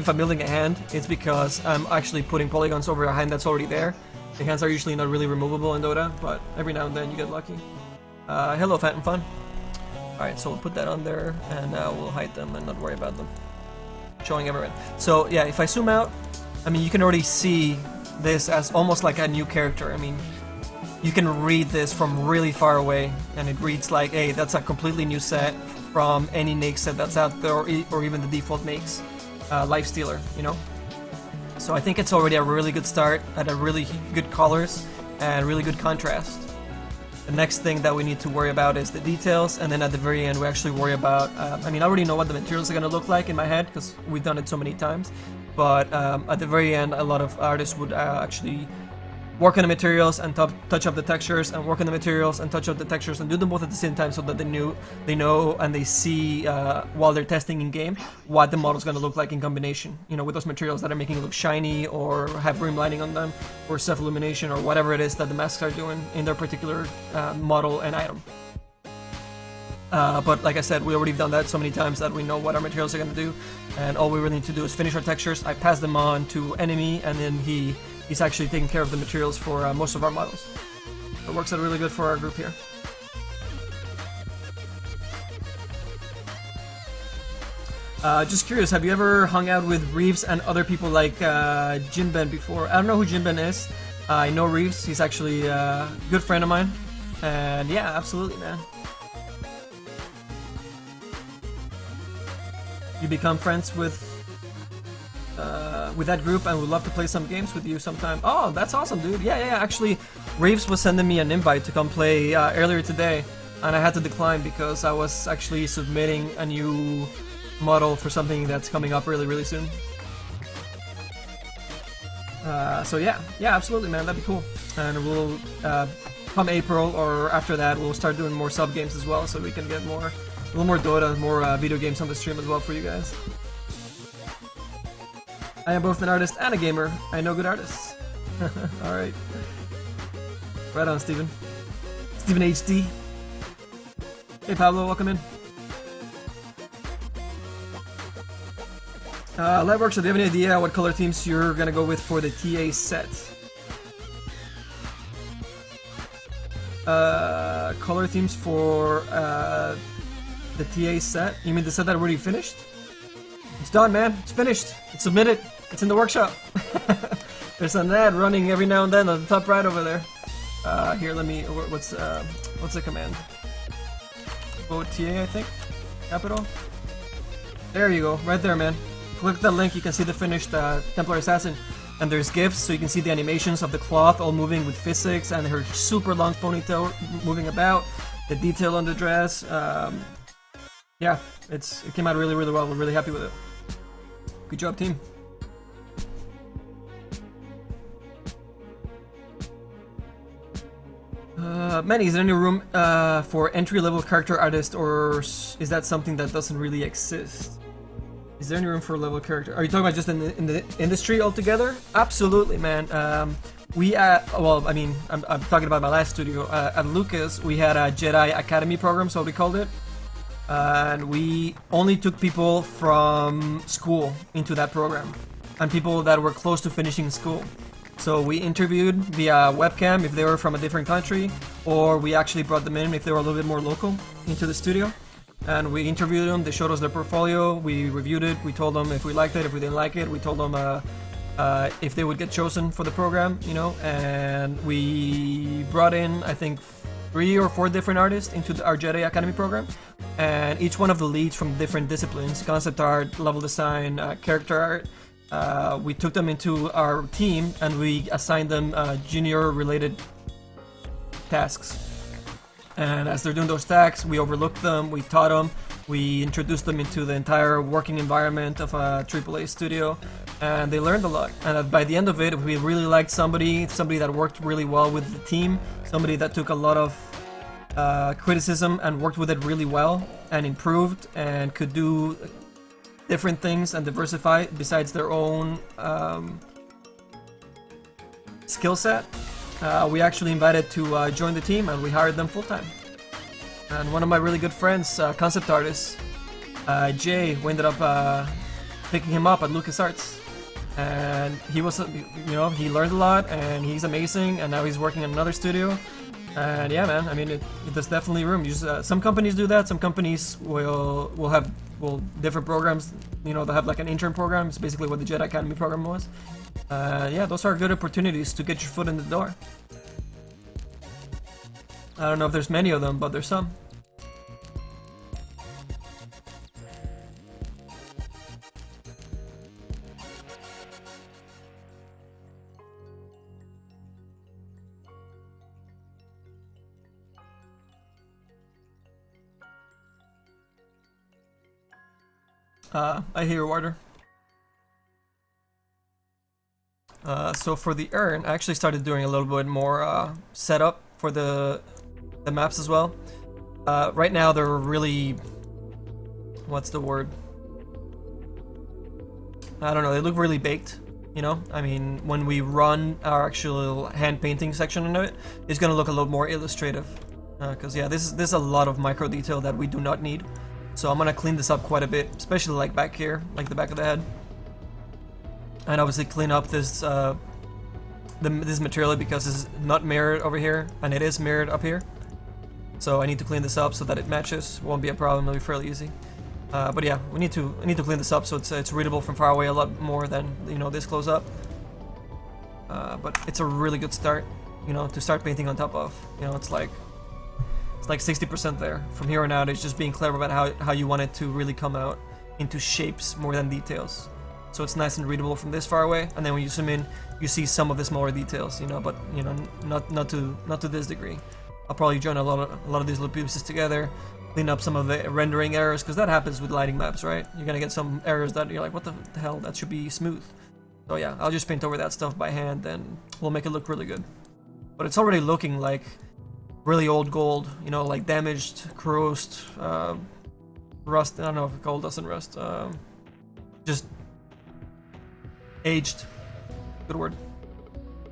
I'm building a hand, it's because I'm actually putting polygons over a hand that's already there. The hands are usually not really removable in Dota, but every now and then you get lucky. Hello, Phantom Fun. Alright, so we'll put that on there, and we'll hide them and not worry about them showing everyone. So yeah, if I zoom out, I mean, you can already see this as almost like a new character. I mean, you can read this from really far away, and it reads like, hey, that's a completely new set from any Naix set that's out there, or even the default Naix Lifestealer, you know? So I think it's already a really good start at a really good colors and really good contrast. The next thing that we need to worry about is the details, and then at the very end we actually worry about, I mean, I already know what the materials are going to look like in my head because we've done it so many times, but at the very end a lot of artists would actually work on the materials and touch up the textures, and work on the materials and touch up the textures, and do them both at the same time so that they know and they see while they're testing in game what the model's going to look like in combination, you know, with those materials that are making it look shiny or have rim lining on them or self illumination or whatever it is that the masks are doing in their particular model and item. But like I said, we already done that so many times that we know what our materials are going to do, and all we really need to do is finish our textures. I pass them on to enemy, and then he's actually taking care of the materials for most of our models. It works out really good for our group here. Just curious, have you ever hung out with Reeves and other people like Jinben before? I don't know who Jinben is. I know Reeves, he's actually a good friend of mine. And yeah, absolutely, man. You become friends with that group, and would love to play some games with you sometime. Oh, that's awesome, dude. Yeah, actually, Reeves was sending me an invite to come play earlier today, and I had to decline because I was actually submitting a new model for something that's coming up really soon. So yeah, absolutely, man, that'd be cool. And we'll come April or after that, we'll start doing more sub games as well, so we can get a little more Dota, more video games on the stream as well for you guys. I am both an artist and a gamer. I know good artists. Alright. Right on, Steven. Steven HD. Hey, Pablo, welcome in. LiveWorkshop, do you have any idea what color teams you're gonna go with for the TA set? Color themes for the TA set? You mean the set that already finished? It's done, man. It's finished. It's submitted. It's in the workshop. There's an ad running every now and then on the top right over there. Here, let me. What's the command? Vote TA, I think. Capital. There you go. Right there, man. Click that link. You can see the finished Templar Assassin. And there's GIFs, so you can see the animations of the cloth all moving with physics, and her super long ponytail moving about. The detail on the dress. Yeah, it came out really well. We're really happy with it. Good job, team. Manny, is there any room for entry-level character artist, or is that something that doesn't really exist? Is there any room for a level character? Are you talking about just in the industry altogether? Absolutely, man. Well, I mean, I'm talking about my last studio. At Lucas, we had a Jedi Academy program, so we called it. And we only took people from school into that program, and people that were close to finishing school. So we interviewed via webcam if they were from a different country, or we actually brought them in if they were a little bit more local into the studio. And we interviewed them, they showed us their portfolio, we reviewed it, we told them if we liked it, if we didn't like it, we told them if they would get chosen for the program, you know, and we brought in, I think, 3 or 4 different artists into our Jedi Academy program, and each one of the leads from different disciplines, concept art, level design, character art, we took them into our team and we assigned them junior related tasks. And as they're doing those tasks, we overlooked them, we taught them, we introduced them into the entire working environment of a AAA studio, and they learned a lot. And by the end of it, if we really liked somebody that worked really well with the team, somebody that took a lot of criticism and worked with it really well and improved and could do different things and diversify besides their own skill set, we actually invited to join the team, and we hired them full-time. And one of my really good friends, concept artist, Jay, we ended up picking him up at LucasArts. And he was, you know, he learned a lot, and he's amazing, and now he's working in another studio. And yeah, man, I mean, there's definitely room. Some companies do that, some companies will have different programs, you know, they'll have like an intern program. It's basically what the Jedi Academy program was. Yeah, those are good opportunities to get your foot in the door. I don't know if there's many of them, but there's some. I hear water. So for the urn, I actually started doing a little bit more setup for the maps as well. Right now they're really, what's the word? I don't know, they look really baked, you know? I mean, when we run our actual hand painting section of it, it's gonna look a little more illustrative. Because yeah, this is a lot of micro detail that we do not need. So I'm gonna clean this up quite a bit, especially like back here, like the back of the head. And obviously clean up this this material because it's not mirrored over here, and it is mirrored up here. So I need to clean this up so that it matches. Won't be a problem, it'll be fairly easy. But yeah, I need to clean this up so it's readable from far away a lot more than, you know, this close up. But it's a really good start, you know, to start painting on top of. You know, it's like 60% there. From here on out, it's just being clever about how you want it to really come out into shapes more than details. So it's nice and readable from this far away, and then when you zoom in, you see some of the smaller details, you know, but you know, not to this degree. I'll probably join a lot of these little pieces together, clean up some of the rendering errors, because that happens with lighting maps, right? You're gonna get some errors that you're like, what the hell? That should be smooth. So yeah, I'll just paint over that stuff by hand, and we'll make it look really good. But it's already looking like really old gold, you know, like damaged, corrosed, rust. I don't know if gold doesn't rust. Just aged. Good word.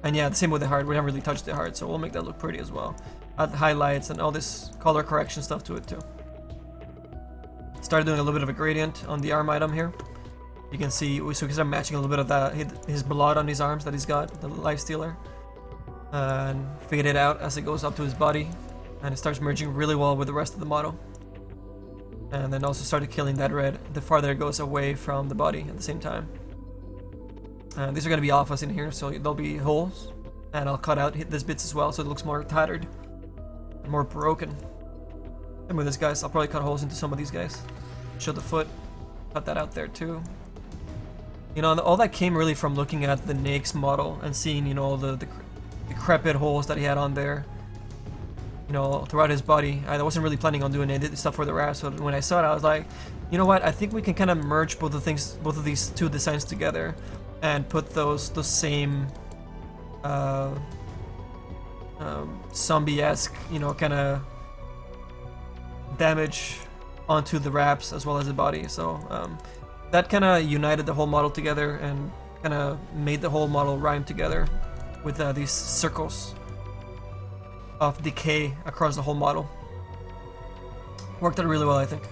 And yeah, the same with the heart. We haven't really touched the heart, so we'll make that look pretty as well. Add highlights and all this color correction stuff to it too. Started doing a little bit of a gradient on the arm item here. You can see, so we can start matching a little bit of that, his blood on his arms that he's got, the life stealer. And fade it out as it goes up to his body. And it starts merging really well with the rest of the model. And then also started killing that red the farther it goes away from the body at the same time. These are going to be alphas in here, so there'll be holes. And I'll cut out these bits as well so it looks more tattered. And more broken. And with this guys, I'll probably cut holes into some of these guys. Show the foot. Cut that out there too. You know, all that came really from looking at the Naix model and seeing, you know, the decrepit holes that he had on there. You know, throughout his body. I wasn't really planning on doing any stuff for the wrap, so when I saw it, I was like, you know what? I think we can kind of merge both of these two designs together, and put those same zombie-esque, you know, kind of damage onto the wraps as well as the body. So that kind of united the whole model together and kind of made the whole model rhyme together with these circles of decay across the whole model. Worked out really well, I think.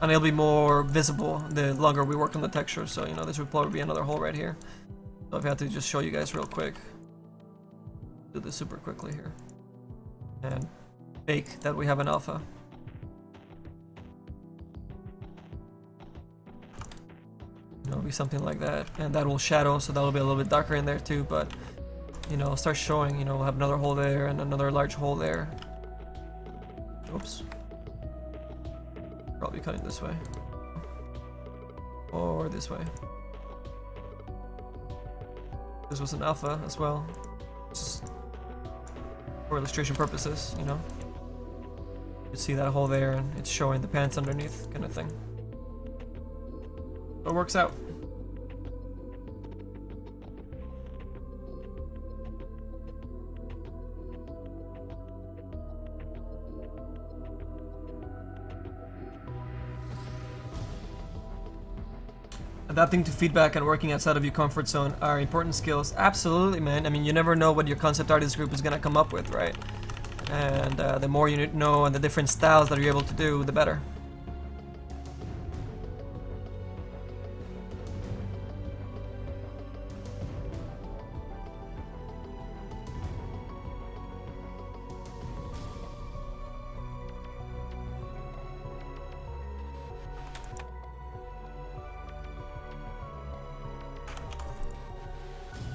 And it'll be more visible the longer we work on the texture, so you know, this would probably be another hole right here. So I've had to just show you guys real quick. Do this super quickly here. And fake that we have an alpha. It'll be something like that. And that will shadow, so that'll be a little bit darker in there too, but you know, start showing, you know, we'll have another hole there and another large hole there. Oops. Probably cutting this way. Or this way. This was an alpha as well. Just for illustration purposes, you know. You see that hole there and it's showing the pants underneath kind of thing. It works out. Adapting to feedback and working outside of your comfort zone are important skills. Absolutely, man. I mean, you never know what your concept artist group is going to come up with, right? And the more you know and the different styles that you're able to do, the better.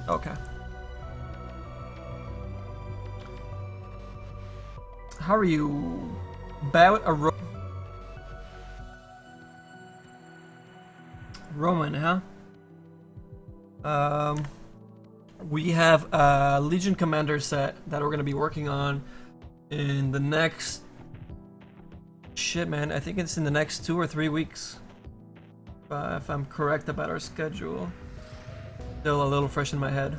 Okay. how are you? About a Roman, huh? We have a Legion Commander set that we're gonna be working on in the next... Shit, man, I think it's in the next 2 or 3 weeks. If I'm correct about our schedule. Still a little fresh in my head.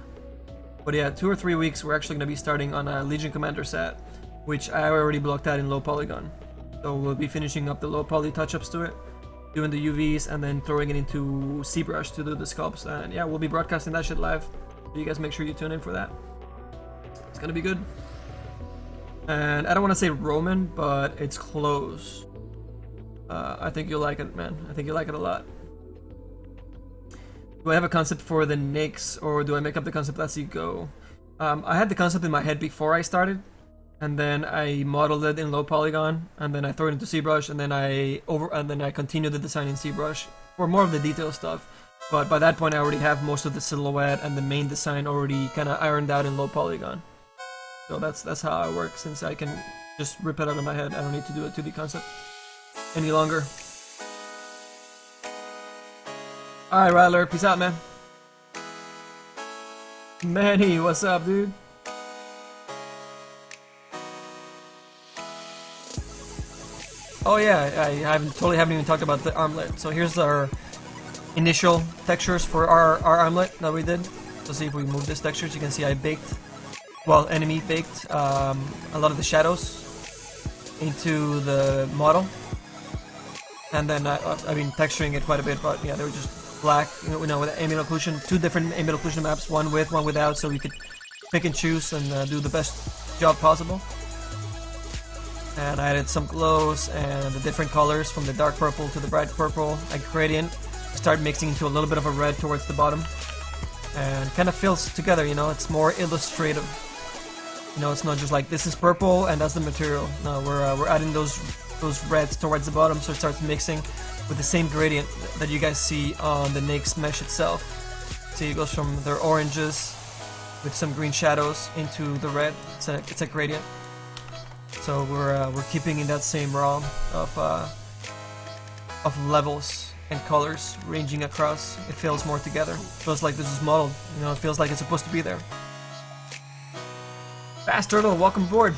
But yeah, 2 or 3 weeks we're actually gonna be starting on a Legion Commander set, which I already blocked out in low polygon. So we'll be finishing up the low poly touch-ups to it, doing the UVs, and then throwing it into ZBrush to do the sculpts. And yeah, we'll be broadcasting that shit live. So you guys make sure you tune in for that. It's gonna be good. And I don't want to say Roman, but it's close. I think you'll like it, man. I think you'll like it a lot. Do I have a concept for the Naix, or do I make up the concept as you go? I had the concept in my head before I started, and then I modeled it in low polygon, and then I threw it into ZBrush, and then I continued the design in ZBrush for more of the detail stuff. But by that point, I already have most of the silhouette and the main design already kind of ironed out in low polygon. So that's how I work, since I can just rip it out of my head. I don't need to do a 2D concept any longer. Alright, Rattler, peace out, man. Manny, what's up, dude? Oh yeah, I totally haven't even talked about the armlet. So here's our initial textures for our armlet that we did. So see if we move this textures, you can see I baked, well, enemy baked a lot of the shadows into the model. And then I've been texturing it quite a bit, but yeah, they were just black, you know, with ambient occlusion, 2 different ambient occlusion maps, one with, one without, so we could pick and choose and do the best job possible. And I added some glows and the different colors from the dark purple to the bright purple, like gradient. Start mixing into a little bit of a red towards the bottom, and kind of feels together, you know, it's more illustrative. You know, it's not just like this is purple and that's the material. No, we're adding those reds towards the bottom, so it starts mixing with the same gradient that you guys see on the Naix mesh itself. See, it goes from their oranges with some green shadows into the red. It's a gradient. So we're keeping in that same realm of levels and colors ranging across. It feels more together. It feels like this is modeled. You know, it feels like it's supposed to be there. Fast Turtle, welcome aboard.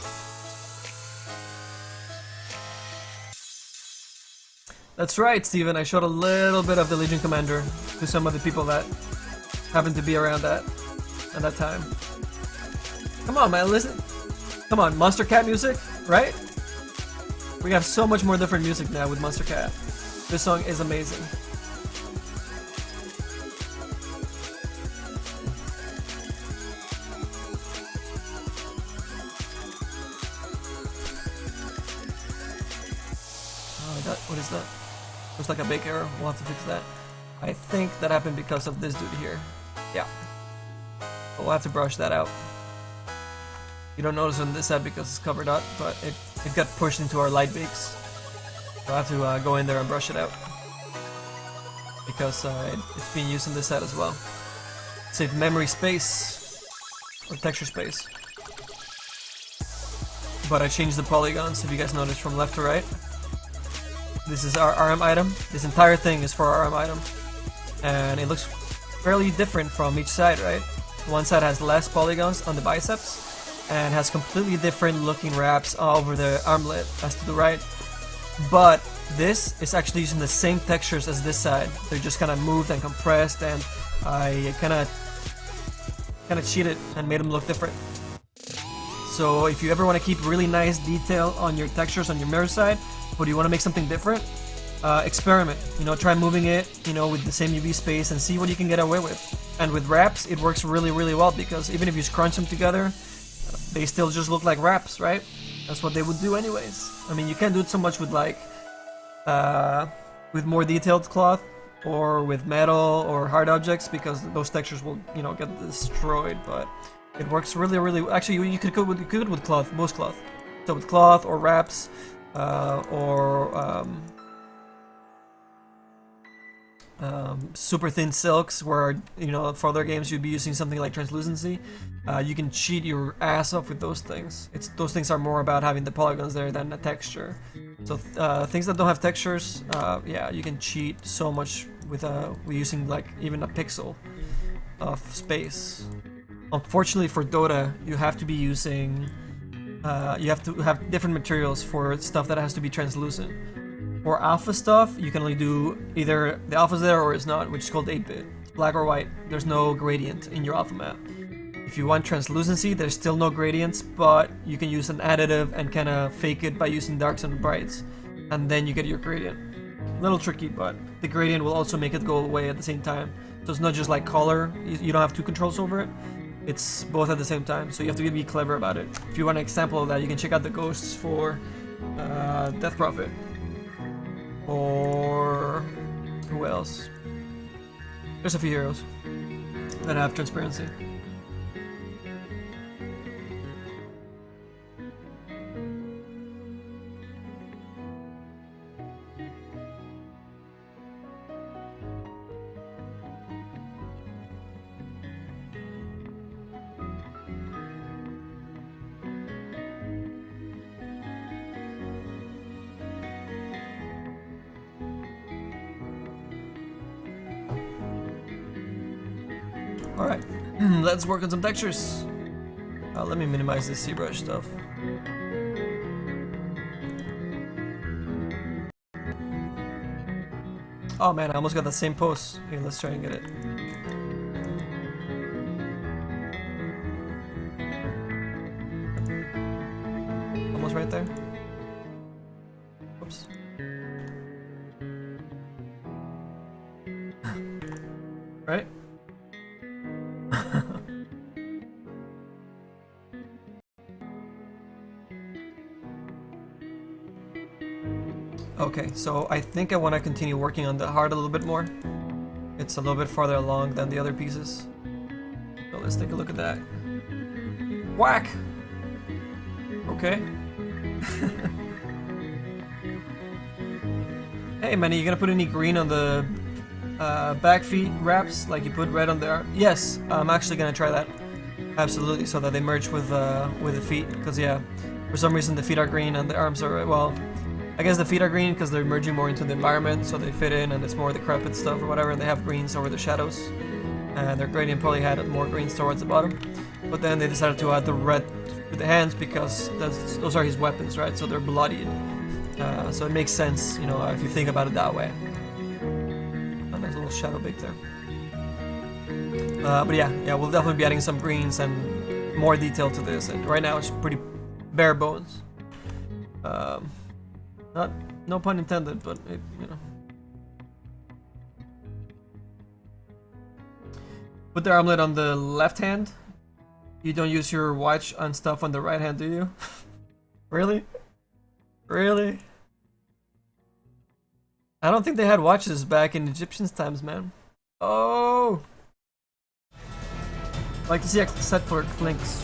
That's right, Steven. I showed a little bit of the Legion Commander to some of the people that happened to be around at that time. Come on, man, listen. Come on, Monster Cat music, right? We have so much more different music now with Monster Cat. This song is amazing. Oh, what is that? Looks like a bake error. We'll have to fix that. I think that happened because of this dude here. Yeah. But we'll have to brush that out. You don't notice on this side because it's covered up, but it got pushed into our light bakes. So I have to go in there and brush it out. Because it's being used on this side as well. Save memory space. Or texture space. But I changed the polygons, if you guys notice, from left to right. This is our RM item. This entire thing is for our RM item. And it looks fairly different from each side, right? One side has less polygons on the biceps and has completely different looking wraps all over the armlet as to the right. But this is actually using the same textures as this side. They're just kind of moved and compressed, and I kind of cheated and made them look different. So if you ever want to keep really nice detail on your textures on your mirror side, but you want to make something different, experiment. You know, try moving it, you know, with the same UV space and see what you can get away with. And with wraps, it works really, really well, because even if you scrunch them together, they still just look like wraps, right? That's what they would do anyways. I mean, you can't do it so much with like, with more detailed cloth or with metal or hard objects, because those textures will, you know, get destroyed. But it works really, really. Actually, you could go with cloth, most cloth. So with cloth or wraps, or super thin silks, where for other games you'd be using something like translucency. You can cheat your ass off with those things. Those things are more about having the polygons there than the texture. So things that don't have textures, yeah, you can cheat so much with using like even a pixel of space. Unfortunately for Dota, you have to be using you have to have different materials for stuff that has to be translucent. For alpha stuff, you can only do either the alpha's there or it's not, which is called 8-bit. It's black or white. There's no gradient in your alpha map. If you want translucency, there's still no gradients, but you can use an additive and kind of fake it by using darks and brights, and then you get your gradient. A little tricky, but the gradient will also make it go away at the same time. So it's not just like color, you don't have two controls over it. It's both at the same time, so you have to be clever about it. If you want an example of that, you can check out the ghosts for Death Prophet. Or who else? There's a few heroes that have transparency. Alright, let's work on some textures. Let me minimize this ZBrush stuff. Oh man, I almost got the same pose. Here, let's try and get it. Almost right there. Oops. Right? Okay, so I think I want to continue working on the heart a little bit more. It's a little bit farther along than the other pieces. So let's take a look at that. Whack! Okay. Hey Manny, you gonna put any green on the back feet wraps like you put red on there? Yes, I'm actually gonna try that. Absolutely, so that they merge with the feet. Because yeah, for some reason the feet are green and the arms are, well, I guess the feet are green because they're merging more into the environment, so they fit in and it's more decrepit stuff or whatever, and they have greens over the shadows. And their gradient probably had more greens towards the bottom. But then they decided to add the red with the hands because those are his weapons, right? So they're bloodied. So it makes sense, if you think about it that way. A nice little shadow bake there. But yeah, we'll definitely be adding some greens and more detail to this. And right now it's pretty bare bones. No pun intended, but Put the armlet on the left hand. You don't use your watch on stuff on the right hand, do you? Really? Really? I don't think they had watches back in Egyptian times, man. Oh! I'd like to see a set for Clinks.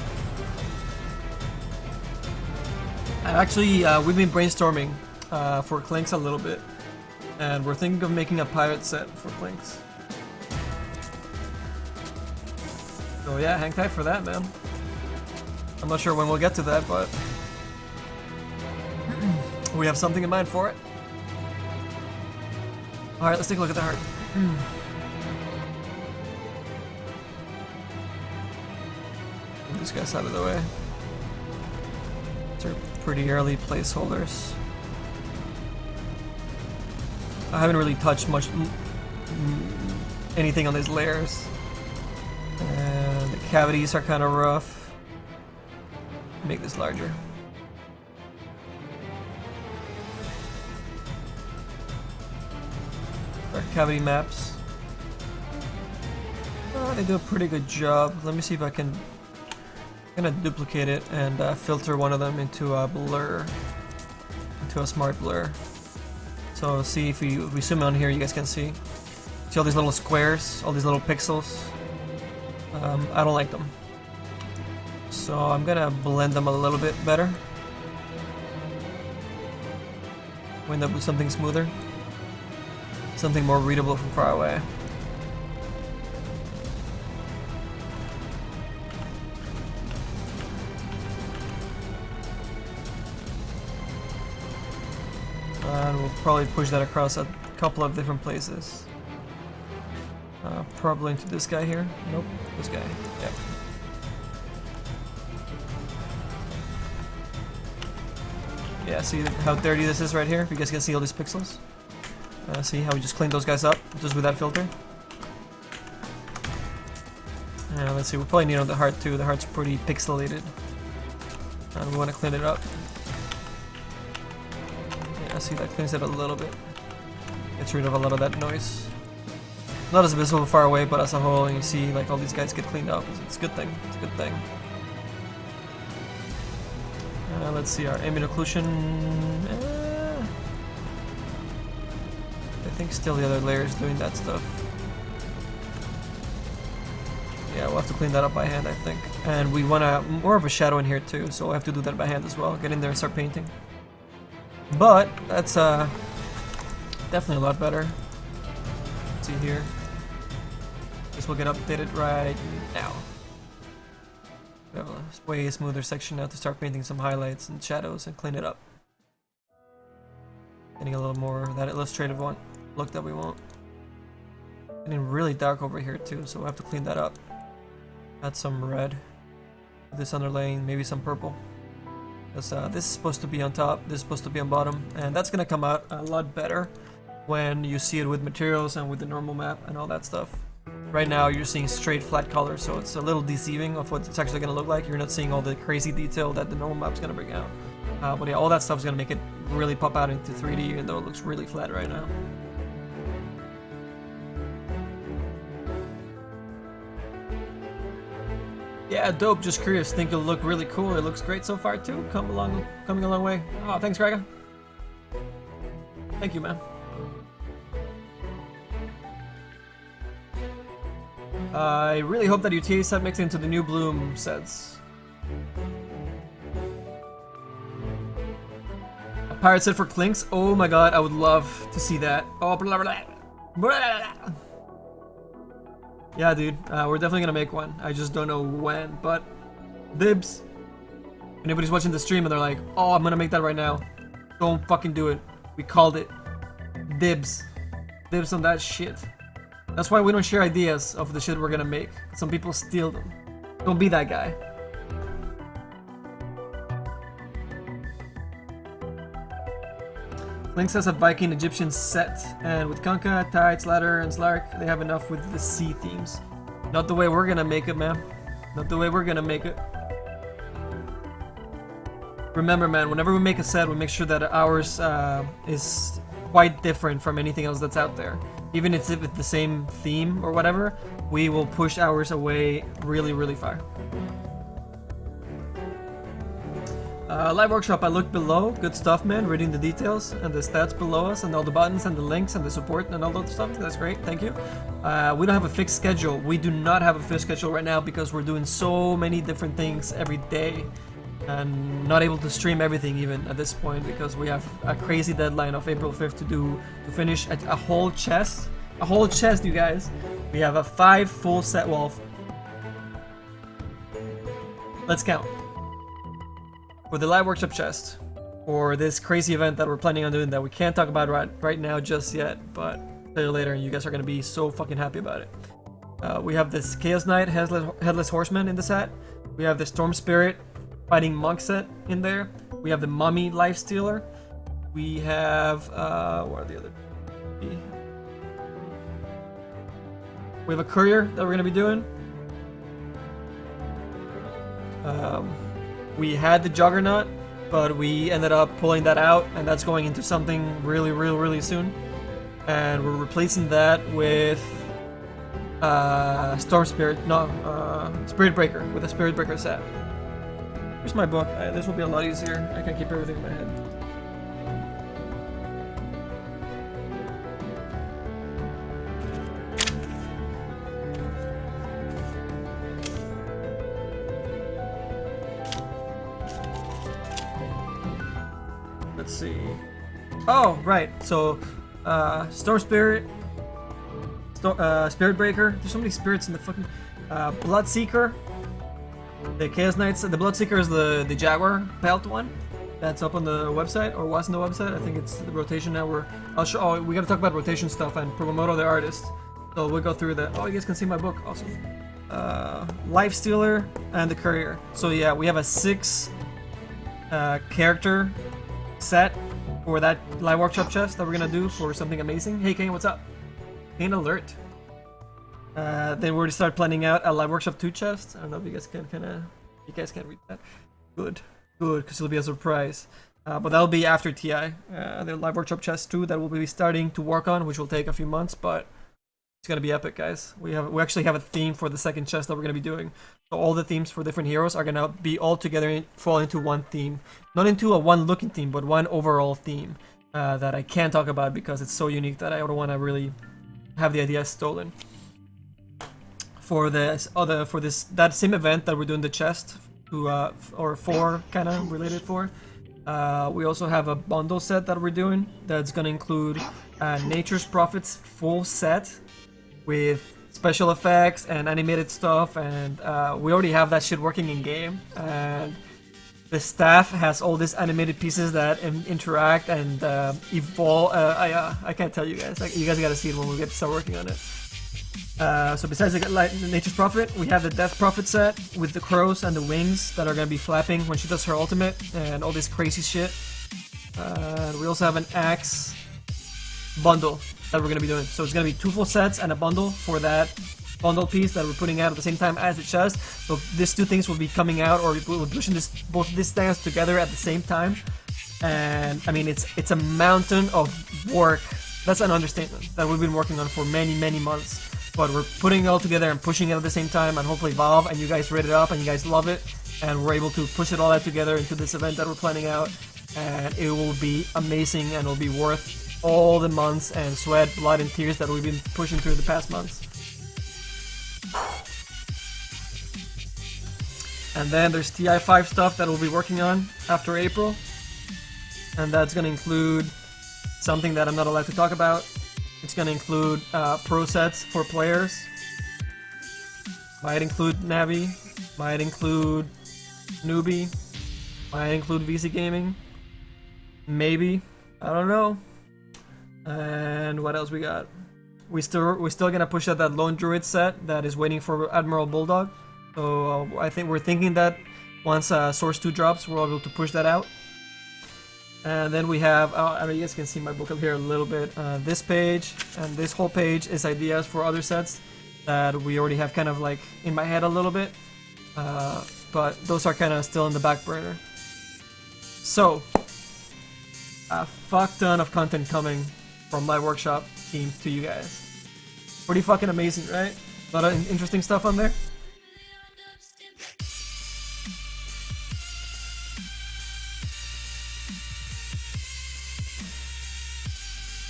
Actually, we've been brainstorming for Clinks a little bit, and we're thinking of making a pirate set for Clinks. So yeah, hang tight for that, man. I'm not sure when we'll get to that, but we have something in mind for it. Alright, let's take a look at the heart. Move these guys out of the way. These are pretty early placeholders. I haven't really touched much anything on these layers. And the cavities are kind of rough. Make this larger. Our cavity maps. They do a pretty good job. Let me see if I can kind of duplicate it and filter one of them into a blur, into a smart blur. So see if we zoom on here, you guys can see all these little squares, all these little pixels. I don't like them, so I'm gonna blend them a little bit better. Wind up with something smoother. Something more readable from far away. And we'll probably push that across a couple of different places. Probably into this guy here. Nope, this guy. Yep. Yeah, see how dirty this is right here? If you guys can see all these pixels. See how we just cleaned those guys up just with that filter. Let's see, we probably need on the heart too. The heart's pretty pixelated. And we want to clean it up. Yeah, see that cleans it a little bit. Gets rid of a lot of that noise. Not as visible far away, but as a whole, you see like all these guys get cleaned up. It's a good thing. It's a good thing. Let's see our ambient occlusion. I think still the other layer is doing that stuff. Yeah, we'll have to clean that up by hand, I think. And we want more of a shadow in here too, so we'll have to do that by hand as well. Get in there and start painting. But that's definitely a lot better. Let's see here. This will get updated right now. We have a way smoother section now to start painting some highlights and shadows and clean it up. Getting a little more of that illustrative look that we want. Getting really dark over here too, so we'll have to clean that up. Add some red. This underlaying, maybe some purple. Because this is supposed to be on top, this is supposed to be on bottom, and that's gonna come out a lot better when you see it with materials and with the normal map and all that stuff. Right now you're seeing straight flat colors, so it's a little deceiving of what it's actually going to look like. You're not seeing all the crazy detail that the normal map's going to bring out. But yeah, all that stuff's going to make it really pop out into 3D, even though it looks really flat right now. Yeah, dope, just curious. Think it'll look really cool. It looks great so far too. Coming a long way. Oh, thanks, Gregor. Thank you, man. I really hope that UTA set makes it into the new Bloom sets. A pirate set for Clinks? Oh my god, I would love to see that. Oh, blah, blah, blah. Yeah, dude, we're definitely gonna make one. I just don't know when, but dibs. Anybody's watching the stream and they're like, oh, I'm gonna make that right now. Don't fucking do it. We called it. Dibs. Dibs on that shit. That's why we don't share ideas of the shit we're gonna make. Some people steal them. Don't be that guy. Lynx has a Viking Egyptian set, and with Kanka, Tides, Ladder, and Slark, they have enough with the sea themes. Not the way we're gonna make it, man. Not the way we're gonna make it. Remember, man, whenever we make a set, we make sure that ours is quite different from anything else that's out there. Even if it's the same theme or whatever, we will push ours away really, really far. LiveWorkshop, I looked below. Good stuff, man. Reading the details and the stats below us and all the buttons and the links and the support and all that stuff. That's great. Thank you. We don't have a fixed schedule. We do not have a fixed schedule right now because we're doing so many different things every day. And not able to stream everything even at this point because we have a crazy deadline of April 5th to finish a whole chest. A whole chest, you guys. We have a 5 full set wolf. Let's count. For the LiveWorkshop chest, for this crazy event that we're planning on doing that we can't talk about right now just yet, but I'll tell you later and you guys are gonna be so fucking happy about it. We have this Chaos Knight Headless Horseman in the set. We have the Storm Spirit Fighting Monk set in there. We have the Mummy Life Stealer. We have what are the other? We have a Courier that we're gonna be doing. We had the Juggernaut, but we ended up pulling that out, and that's going into something really soon. And we're replacing that with Storm Spirit, Spirit Breaker, with a Spirit Breaker set. Here's my book. This will be a lot easier. I can keep everything in my head. Let's see. Oh, right. So Storm Spirit, Spirit Breaker. There's so many spirits in the fucking Blood Seeker. The Chaos Knights. The Blood Seeker is the Jaguar belt one. That's up on the website, or was on the website. I think it's the rotation now. I'll show. Oh, we gotta talk about rotation stuff and Promomoto, the artist. So we'll go through that. Oh, you guys can see my book. Awesome. Life Stealer and the Courier. So yeah, we have a 6 character set for that LiveWorkshop chest that we're gonna do for something amazing. Hey Kane, what's up? Kane alert. Then we already started planning out a LiveWorkshop 2 chest. I don't know if you guys can you guys can read that. Good, because it'll be a surprise. But that'll be after TI. The LiveWorkshop chest 2 that we'll be starting to work on, which will take a few months, but it's gonna be epic, guys. We actually have a theme for the second chest that we're gonna be doing. So all the themes for different heroes are gonna be all together and fall into one theme, not into a one-looking theme, but one overall theme that I can't talk about because it's so unique that I don't want to really have the idea stolen. For that same event that we're doing the chest to or for kind of related for. We also have a bundle set that we're doing that's gonna include Nature's Prophets full set with special effects and animated stuff, and we already have that shit working in game, and the staff has all these animated pieces that interact and evolve. I can't tell you guys, like, you guys gotta see it when we get to start working on it. So besides the Nature's Prophet, we have the Death Prophet set with the crows and the wings that are gonna be flapping when she does her ultimate and all this crazy shit. We also have an axe bundle that we're gonna be doing. So it's gonna be 2 full sets and a bundle for that bundle piece that we're putting out at the same time as the chest. So these 2 things will be coming out, or we're pushing both these things together at the same time. And I mean, it's a mountain of work. That's an understatement that we've been working on for many months. But we're putting it all together and pushing it at the same time, and hopefully Valve and you guys rate it up and you guys love it, and we're able to push it all that together into this event that we're planning out, and it will be amazing and it'll be worth all the months and sweat, blood, and tears that we've been pushing through the past months. And then there's TI5 stuff that we'll be working on after April, and that's going to include something that I'm not allowed to talk about. It's going to include pro sets for players. Might include Navi. Might include Newbie. Might include VC Gaming. Maybe. I don't know. And what else we got? We're still gonna push out that Lone Druid set that is waiting for Admiral Bulldog. So I think we're thinking that once Source 2 drops, we're able to push that out. And then we have, I mean, you guys can see my book up here a little bit. This page and this whole page is ideas for other sets that we already have kind of like in my head a little bit. But those are kind of still in the back burner. So, a fuck ton of content coming from LiveWorkshop team to you guys. Pretty fucking amazing, right? A lot of interesting stuff on there.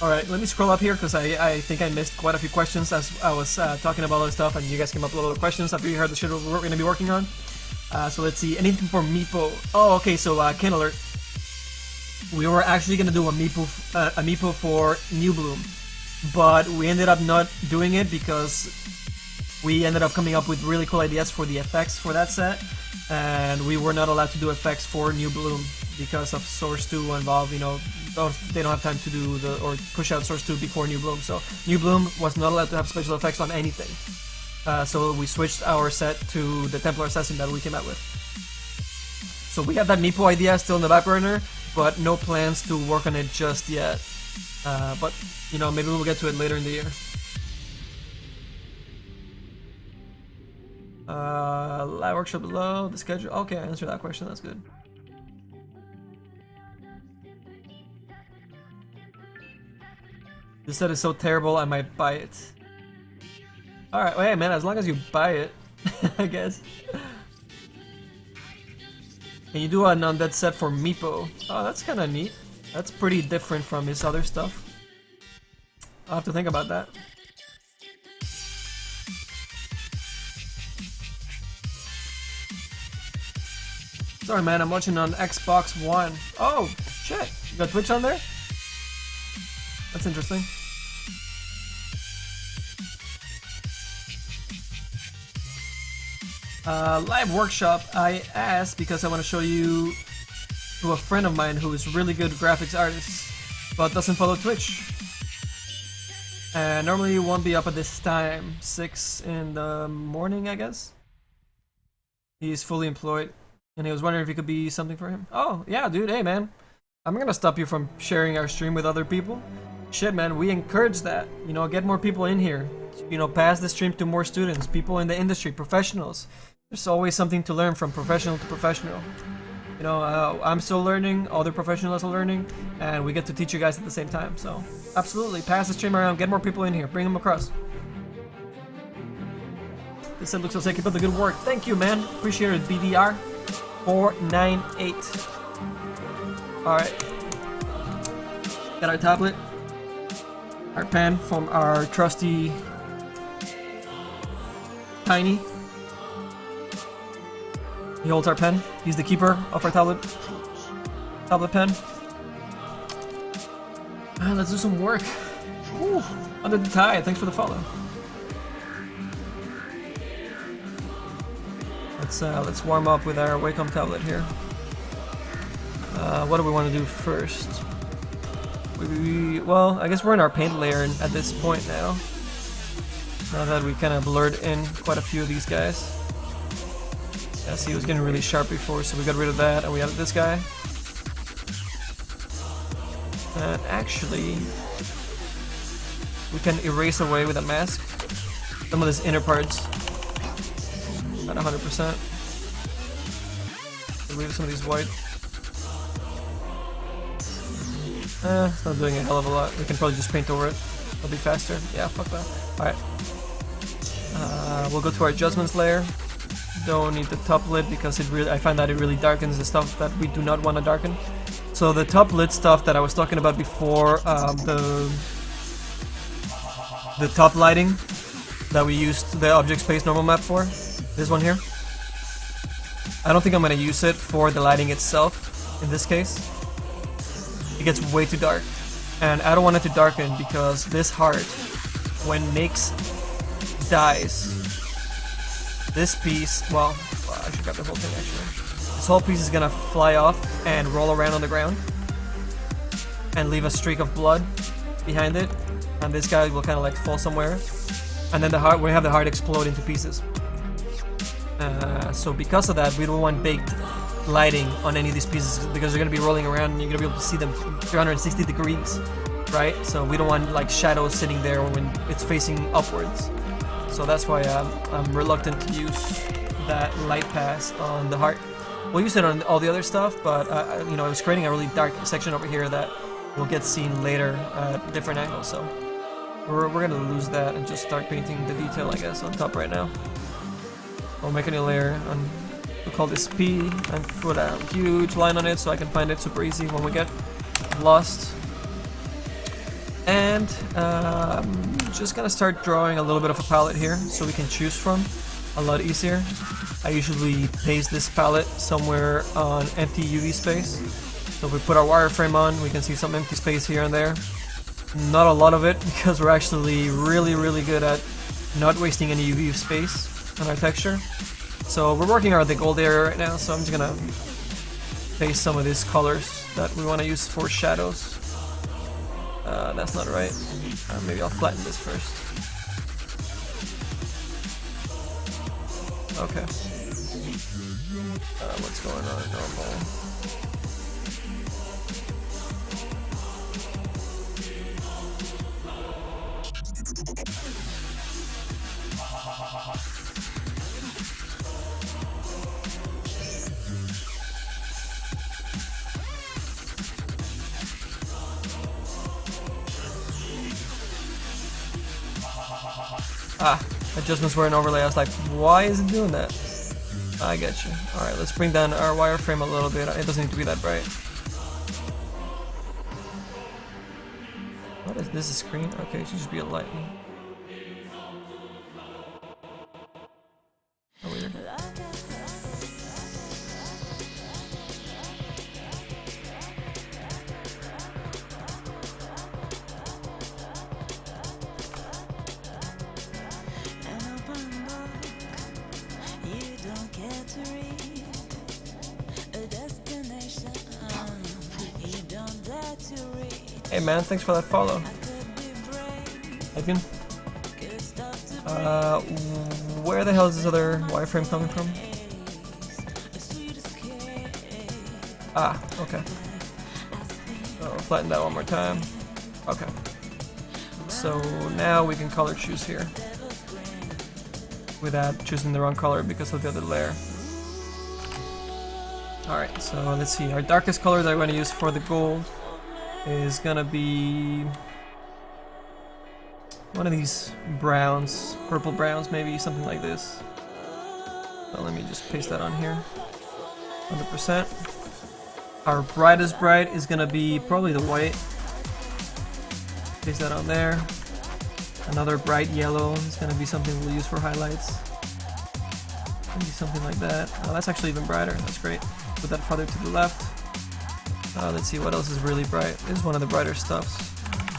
Alright, let me scroll up here because I think I missed quite a few questions as I was talking about all this stuff, and you guys came up with a lot of questions after you heard the shit we're going to be working on. So let's see, anything for Meepo? Oh, okay, so Ken Alert. We were actually going to do a Meepo for New Bloom, but we ended up not doing it because we ended up coming up with really cool ideas for the effects for that set, and we were not allowed to do effects for New Bloom because of Source 2 and Valve, you know, they don't have time to do or push out Source 2 before New Bloom. So New Bloom was not allowed to have special effects on anything. So we switched our set to the Templar Assassin that we came out with. So we have that Meepo idea still in the back burner, but no plans to work on it just yet. But, you know, maybe we'll get to it later in the year. LiveWorkshop below, the schedule. Okay, I answered that question, that's good. This set is so terrible, I might buy it. Alright, well, hey man, as long as you buy it, I guess. Can you do an undead set for Meepo? Oh, that's kind of neat. That's pretty different from his other stuff. I'll have to think about that. Sorry man, I'm watching on Xbox One. Oh, shit. You got Twitch on there? That's interesting. LiveWorkshop, I asked because I want to show you to a friend of mine who is really good graphics artist, but doesn't follow Twitch. And normally you won't be up at this time, 6 in the morning, I guess. He's fully employed, and he was wondering if it could be something for him. Oh, yeah, dude, hey, man. I'm not gonna stop you from sharing our stream with other people. Shit, man, we encourage that. You know, get more people in here. You know, pass the stream to more students, people in the industry, professionals. There's always something to learn from professional to professional. You know, I'm still learning, other professionals are learning, and we get to teach you guys at the same time. So, absolutely, pass the stream around, get more people in here, bring them across. This set looks so sick, keep up the good work. Thank you, man. Appreciate it, BDR 498. Alright. Got our tablet, our pen from our trusty Tiny. He holds our pen. He's the keeper of our tablet pen. Let's do some work. Woo. Under the tide. Thanks for the follow. Let's warm up with our Wacom tablet here. What do we want to do first? Well, I guess we're in our paint layer at this point now. Now that we kind of blurred in quite a few of these guys. Yeah, see, he was getting really sharp before, so we got rid of that, and we added this guy. And actually, we can erase away with a mask some of these inner parts. Not 100%. Leave some of these white. It's not doing a hell of a lot. We can probably just paint over it. It'll be faster. Yeah, fuck that. Alright. We'll go to our adjustments layer. Don't need the top lid because I find that it really darkens the stuff that we do not want to darken. So the top lid stuff that I was talking about before, the top lighting that we used the object space normal map for, this one here. I don't think I'm going to use it for the lighting itself in this case. It gets way too dark, and I don't want it to darken because this heart, when Naix dies, this piece, well, I should grab the whole thing actually. This whole piece is gonna fly off and roll around on the ground and leave a streak of blood behind it, and this guy will kind of like fall somewhere, and then we have the heart explode into pieces. So because of that, we don't want baked lighting on any of these pieces because they're going to be rolling around and you're going to be able to see them 360 degrees, right? So we don't want like shadows sitting there when it's facing upwards. So that's why I'm reluctant to use that light pass on the heart. We'll use it on all the other stuff, but you know, I was creating a really dark section over here that will get seen later at different angles. So we're going to lose that and just start painting the detail, I guess, on top right now. I'll make a new layer on, we'll call this P, and put a huge line on it so I can find it super easy when we get lost. And I'm just gonna start drawing a little bit of a palette here so we can choose from a lot easier. I usually paste this palette somewhere on empty UV space. So if we put our wireframe on, we can see some empty space here and there. Not a lot of it because we're actually really good at not wasting any UV space on our texture. So we're working on the gold area right now, so I'm just gonna paste some of these colors that we want to use for shadows. That's not right. Maybe I'll flatten this first. Okay. What's going on? Normal. Adjustments were an overlay. I was like, why is it doing that? I get you. Alright, let's bring down our wireframe a little bit. It doesn't need to be that bright. What is this? A screen? Okay, it should just be a light. Oh, weird. Hey man, thanks for that follow. Again. Where the hell is this other wireframe coming from? Ah, okay. So flatten that one more time. Okay. So now we can color choose here. Without choosing the wrong color because of the other layer. Alright, so let's see. Our darkest color that I'm going to use for the gold is going to be one of these browns, purple browns maybe, something like this. So let me just paste that on here. 100%. Our brightest bright is going to be probably the white. Paste that on there. Another bright yellow is going to be something we'll use for highlights. Maybe something like that. Oh, that's actually even brighter. That's great. Put that farther to the left. Let's see what else is really bright. This is one of the brighter stuffs.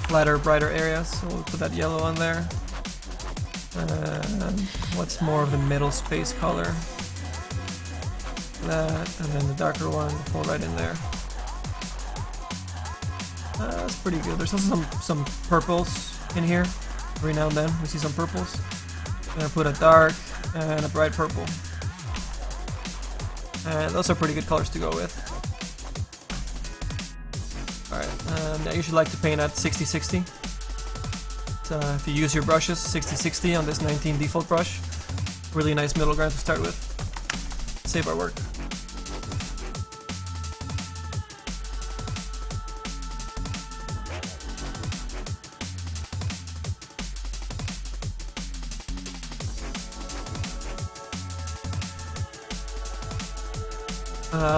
Flatter, brighter areas. So we'll put that yellow on there. And what's more of the middle space color? That, and then the darker one, pull right in there. That's pretty good. There's also some purples in here. Every now and then we see some purples. I'm gonna put a dark and a bright purple. And those are pretty good colors to go with. Alright, I usually like to paint at 60-60. So if you use your brushes, 60-60 on this 19 default brush. Really nice middle ground to start with. Save our work.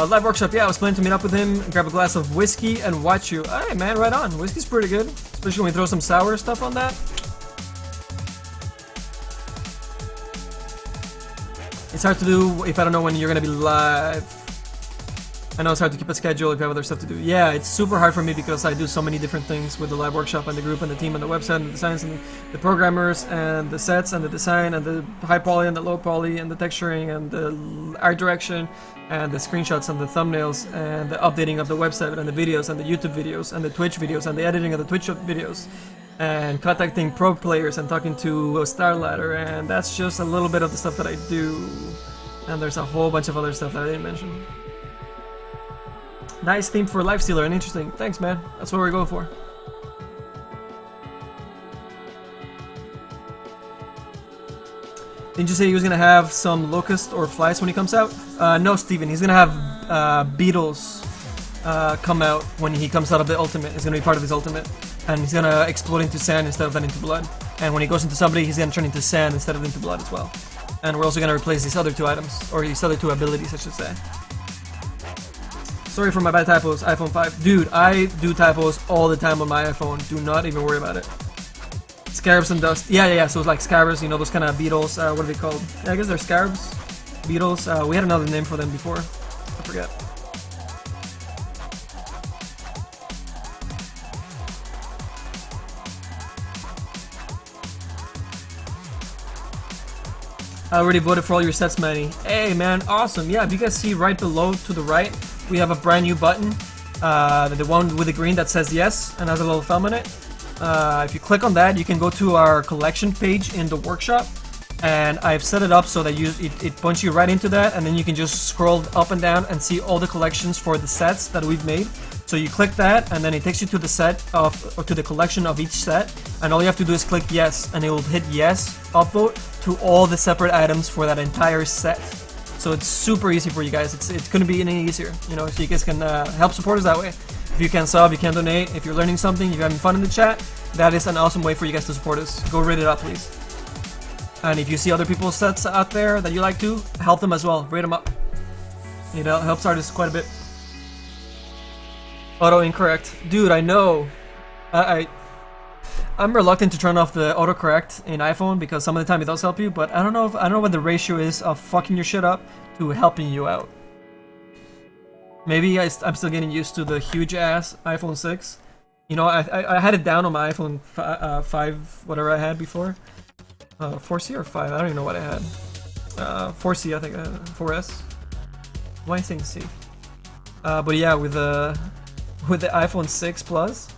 LiveWorkshop, yeah, I was planning to meet up with him, grab a glass of whiskey, and watch you. Hey man, right on. Whiskey's pretty good, especially when we throw some sour stuff on that. It's hard to do if I don't know when you're gonna be live. I know it's hard to keep a schedule if you have other stuff to do. Yeah, it's super hard for me because I do so many different things with the LiveWorkshop and the group and the team and the website and the designs and the programmers and the sets and the design and the high poly and the low poly and the texturing and the art direction and the screenshots and the thumbnails and the updating of the website and the videos and the YouTube videos and the Twitch videos and the editing of the Twitch videos and contacting pro players and talking to a star ladder, and that's just a little bit of the stuff that I do. And there's a whole bunch of other stuff that I didn't mention. Nice theme for Lifestealer and interesting. Thanks, man. That's what we're going for. Didn't you say he was gonna have some locust or flies when he comes out? No, Steven. He's gonna have beetles come out when he comes out of the ultimate. It's gonna be part of his ultimate, and he's gonna explode into sand instead of then into blood. And when he goes into somebody, he's gonna turn into sand instead of into blood as well. And we're also gonna replace these other two items, or these other two abilities, I should say. Sorry for my bad typos, iPhone 5. Dude, I do typos all the time on my iPhone. Do not even worry about it. Scarabs and dust. Yeah. So it's like scarabs, you know, those kind of beetles. What are they called? Yeah, I guess they're scarabs. Beetles. We had another name for them before. I forget. I already voted for all your sets, Manny. Hey, man, awesome. Yeah, if you guys see right below to the right, we have a brand new button. The one with the green that says yes and has a little thumb in it. If you click on that, you can go to our collection page in the workshop. And I've set it up so that it points you right into that, and then you can just scroll up and down and see all the collections for the sets that we've made. So you click that, and then it takes you to the set or to the collection of each set, and all you have to do is click yes, and it will hit yes, upvote to all the separate items for that entire set. So it's super easy for you guys. It couldn't be any easier, you know. So you guys can help support us that way. If you can sub, you can donate. If you're learning something, if you're having fun in the chat, that is an awesome way for you guys to support us. Go rate it up, please. And if you see other people's sets out there that you like to, help them as well. Rate them up. It helps artists quite a bit. Auto incorrect. Dude, I know. I'm reluctant to turn off the autocorrect in iPhone because some of the time it does help you, but I don't know what the ratio is of fucking your shit up to helping you out. Maybe I'm still getting used to the huge ass iPhone 6. You know, I had it down on my iPhone 5, whatever I had before. 4C or 5? I don't even know what I had. 4C, I think. 4S. Why am I saying C? But yeah, with with the iPhone 6 Plus,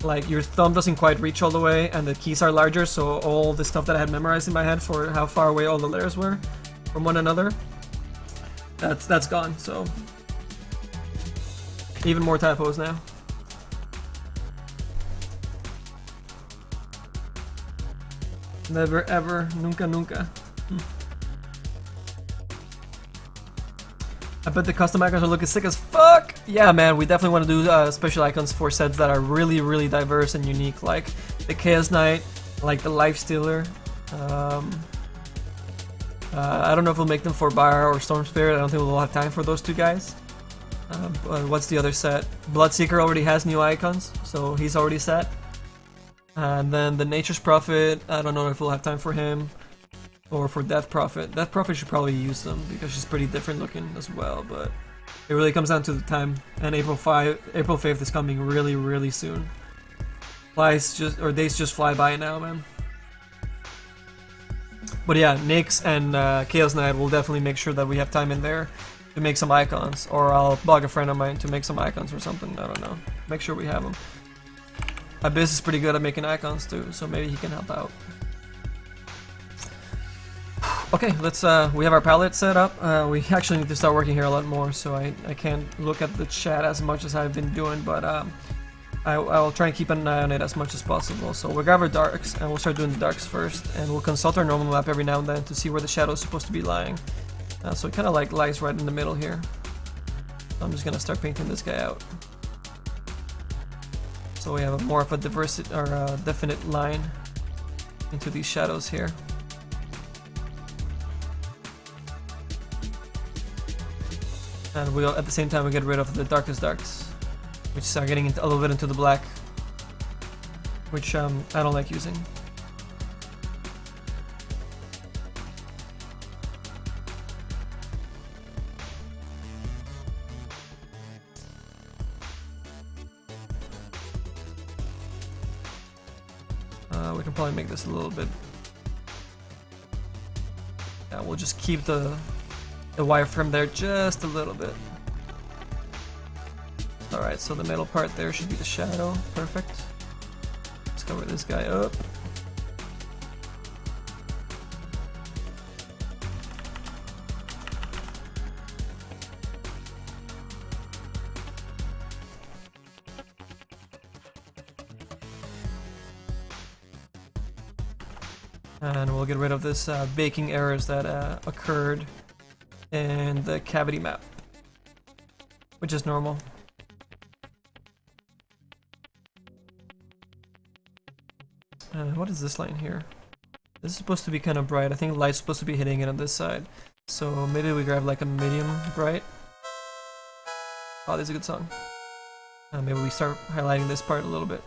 like your thumb doesn't quite reach all the way and the keys are larger, so all the stuff that I had memorized in my head for how far away all the letters were from one another, that's gone. So even more typos now. Never ever, nunca nunca. I bet the custom icons are looking sick as fuck! Yeah, man, we definitely want to do special icons for sets that are really, really diverse and unique, like the Chaos Knight, like the Life Stealer. I don't know if we'll make them for Bar or Storm Spirit. I don't think we'll have time for those two guys. But what's the other set? Bloodseeker already has new icons, so he's already set. And then the Nature's Prophet, I don't know if we'll have time for him. Or for Death Prophet. Death Prophet should probably use them because she's pretty different looking as well, but it really comes down to the time. And April 5th is coming really, really soon. Days just fly by now, man. But yeah, Naix and Chaos Knight will definitely make sure that we have time in there to make some icons, or I'll bug a friend of mine to make some icons or something. I don't know. Make sure we have them. Abyss is pretty good at making icons too, so maybe he can help out. Okay, let's, we have our palette set up. We actually need to start working here a lot more, so I can't look at the chat as much as I've been doing, but I'll try and keep an eye on it as much as possible. So we'll grab our darks, and we'll start doing the darks first, and we'll consult our normal map every now and then to see where the shadow is supposed to be lying. So it kind of like lies right in the middle here. So I'm just gonna start painting this guy out. So we have more of a definite line into these shadows here. And we'll, at the same time, we get rid of the darkest darks, which are getting a little bit into the black, which I don't like using. We can probably make this a little bit. Yeah, we'll just keep the wireframe there just a little bit. Alright, so the middle part there should be the shadow. Perfect. Let's cover this guy up. And we'll get rid of this baking errors that occurred in the cavity map, which is normal. What is this line here? This is supposed to be kind of bright. I think light's supposed to be hitting it on this side. So maybe we grab like a medium bright. Oh, this is a good song. Maybe we start highlighting this part a little bit.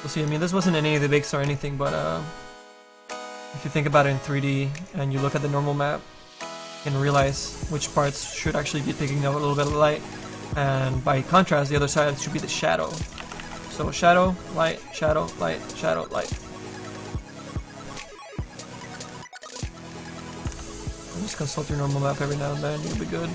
See, I mean, this wasn't any of the bakes or anything, but if you think about it in 3D and you look at the normal map, you can realize which parts should actually be picking up a little bit of light, and by contrast, the other side should be the shadow. So shadow, light, shadow, light, shadow, light. And just consult your normal map every now and then, you'll be good.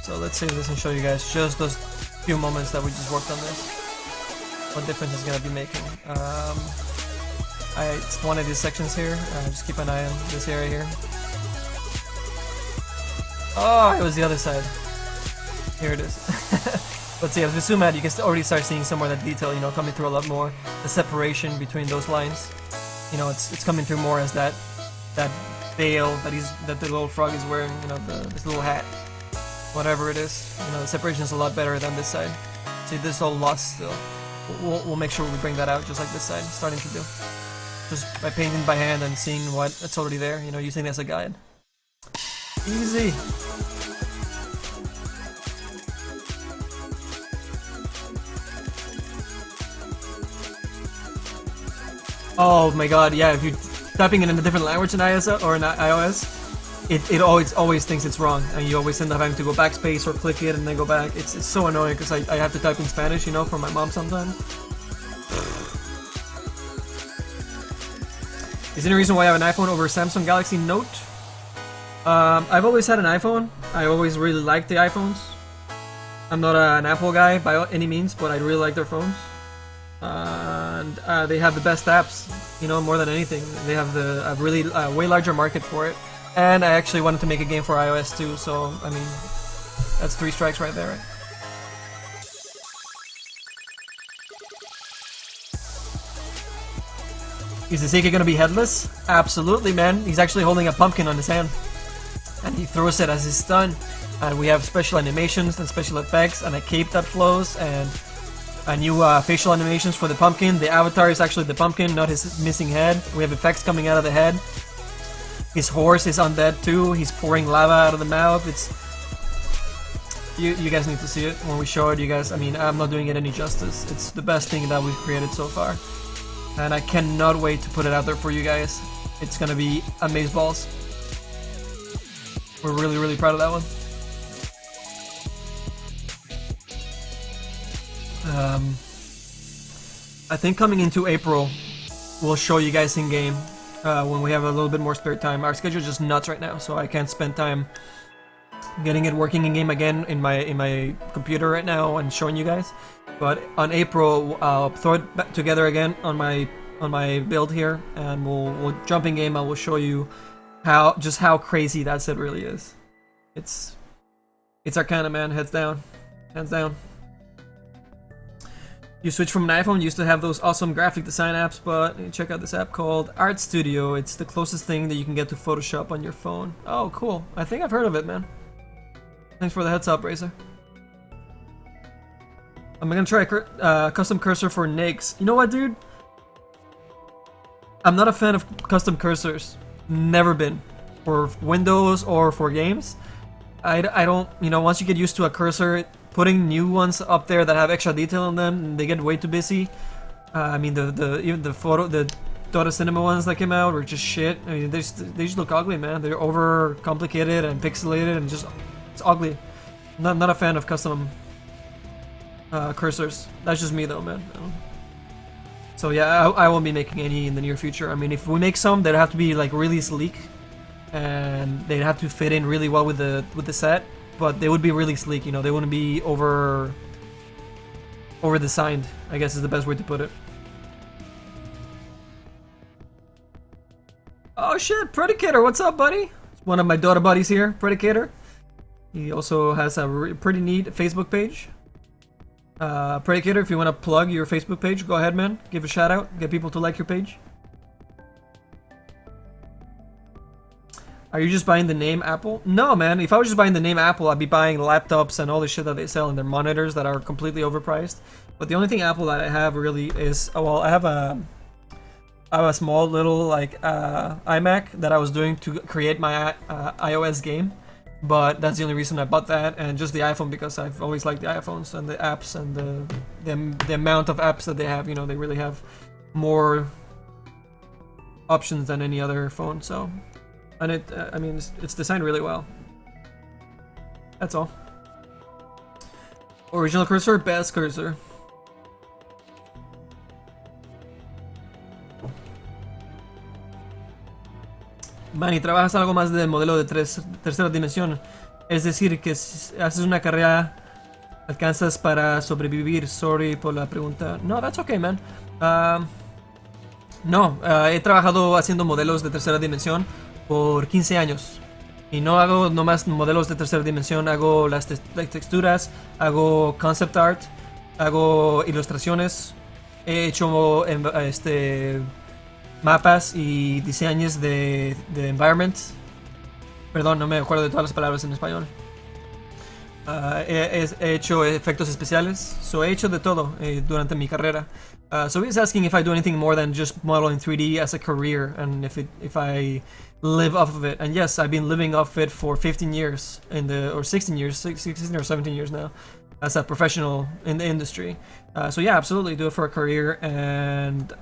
So let's save this and show you guys just those few moments that we just worked on this. What difference it's gonna be making. It's one of these sections here. Just keep an eye on this area here. Oh, it was the other side. Here it is. But see, as we zoom out, you can already start seeing some more of that detail, you know, coming through a lot more. The separation between those lines, you know, it's coming through more as that veil that the little frog is wearing, you know, this little hat. Whatever it is, you know, the separation is a lot better than this side. See, this is all lost still. We'll make sure we bring that out just like this side, starting to do. Just by painting by hand and seeing what's already there, you know, using it as a guide. Easy! Oh my god, yeah, if you're typing it in a different language in ISO or in iOS, it always thinks it's wrong, and you always end up having to go backspace or click it and then go back. It's so annoying because I have to type in Spanish, you know, for my mom sometimes. Is there any reason why I have an iPhone over Samsung Galaxy Note? I've always had an iPhone. I always really liked the iPhones. I'm not an Apple guy by any means, but I really like their phones. And they have the best apps, you know, more than anything. They have a really way larger market for it. And I actually wanted to make a game for iOS too, so, I mean, that's 3 strikes right there, right? Is the Seiki gonna be headless? Absolutely, man. He's actually holding a pumpkin on his hand. And he throws it as his stun. And we have special animations and special effects and a cape that flows and a new facial animations for the pumpkin. The avatar is actually the pumpkin, not his missing head. We have effects coming out of the head. His horse is undead too. He's pouring lava out of the mouth. It's you guys need to see it when we show it. You guys, I mean, I'm not doing it any justice. It's the best thing that we've created so far, and I cannot wait to put it out there for you guys. It's gonna be amazeballs. We're really proud of that one. I think coming into April, we'll show you guys in game. When we have a little bit more spare time. Our schedule is just nuts right now, so I can't spend time getting it working in game again in my computer right now and showing you guys. But on April, I'll throw it back together again on my build here, and we'll jump in game. I will show you how crazy that set really is. It's our kind of, man. Heads down, hands down. You switch from an iPhone, you used to have those awesome graphic design apps, but check out this app called Art Studio. It's the closest thing that you can get to Photoshop on your phone. Oh, cool. I think I've heard of it, man. Thanks for the heads up, Razer. I'm gonna try a custom cursor for Naix. You know what, dude? I'm not a fan of custom cursors. Never been. For Windows or for games. I don't, you know, once you get used to a cursor, putting new ones up there that have extra detail on them, they get way too busy. I mean, even the Dota Cinema ones that came out were just shit. I mean, they just look ugly, man. They're over complicated and pixelated and just it's ugly. Not a fan of custom cursors. That's just me though, man. So yeah, I won't be making any in the near future. I mean, if we make some, they'd have to be like really sleek, and they'd have to fit in really well with the set. But they would be really sleek, you know, they wouldn't be over designed, I guess is the best way to put it. Oh shit, Predicator, what's up, buddy? One of my Dota buddies here, Predicator. He also has a pretty neat Facebook page. Predicator, if you want to plug your Facebook page, go ahead, man. Give a shout out, get people to like your page. Are you just buying the name Apple? No, man. If I was just buying the name Apple, I'd be buying laptops and all the shit that they sell and their monitors that are completely overpriced. But the only thing Apple that I have really is, well, I have a small little like iMac that I was doing to create my iOS game. But that's the only reason I bought that, and just the iPhone because I've always liked the iPhones and the apps and the amount of apps that they have. You know, they really have more options than any other phone. So. And it, I mean, it's designed really well. That's all. Original cursor, best cursor. Manny, trabajas algo más de modelo de tercera dimensión. Es decir, que si haces una carrera, alcanzas para sobrevivir. Sorry por la pregunta. No, that's okay, man. No, he trabajado haciendo modelos de tercera dimensión por 15 años. Y no hago nomás modelos de tercera dimensión, hago las texturas, hago concept art, hago ilustraciones, he hecho mapas y diseños de environments. Perdón, no me acuerdo de todas las palabras en español. He hecho efectos especiales, so he hecho de todo durante mi carrera. So he's asking if I do anything more than just modeling 3D as a career, and if I live off of it. And yes, I've been living off it for 15 years or 16 years, 16 or 17 years now as a professional in the industry. So yeah, absolutely do it for a career. And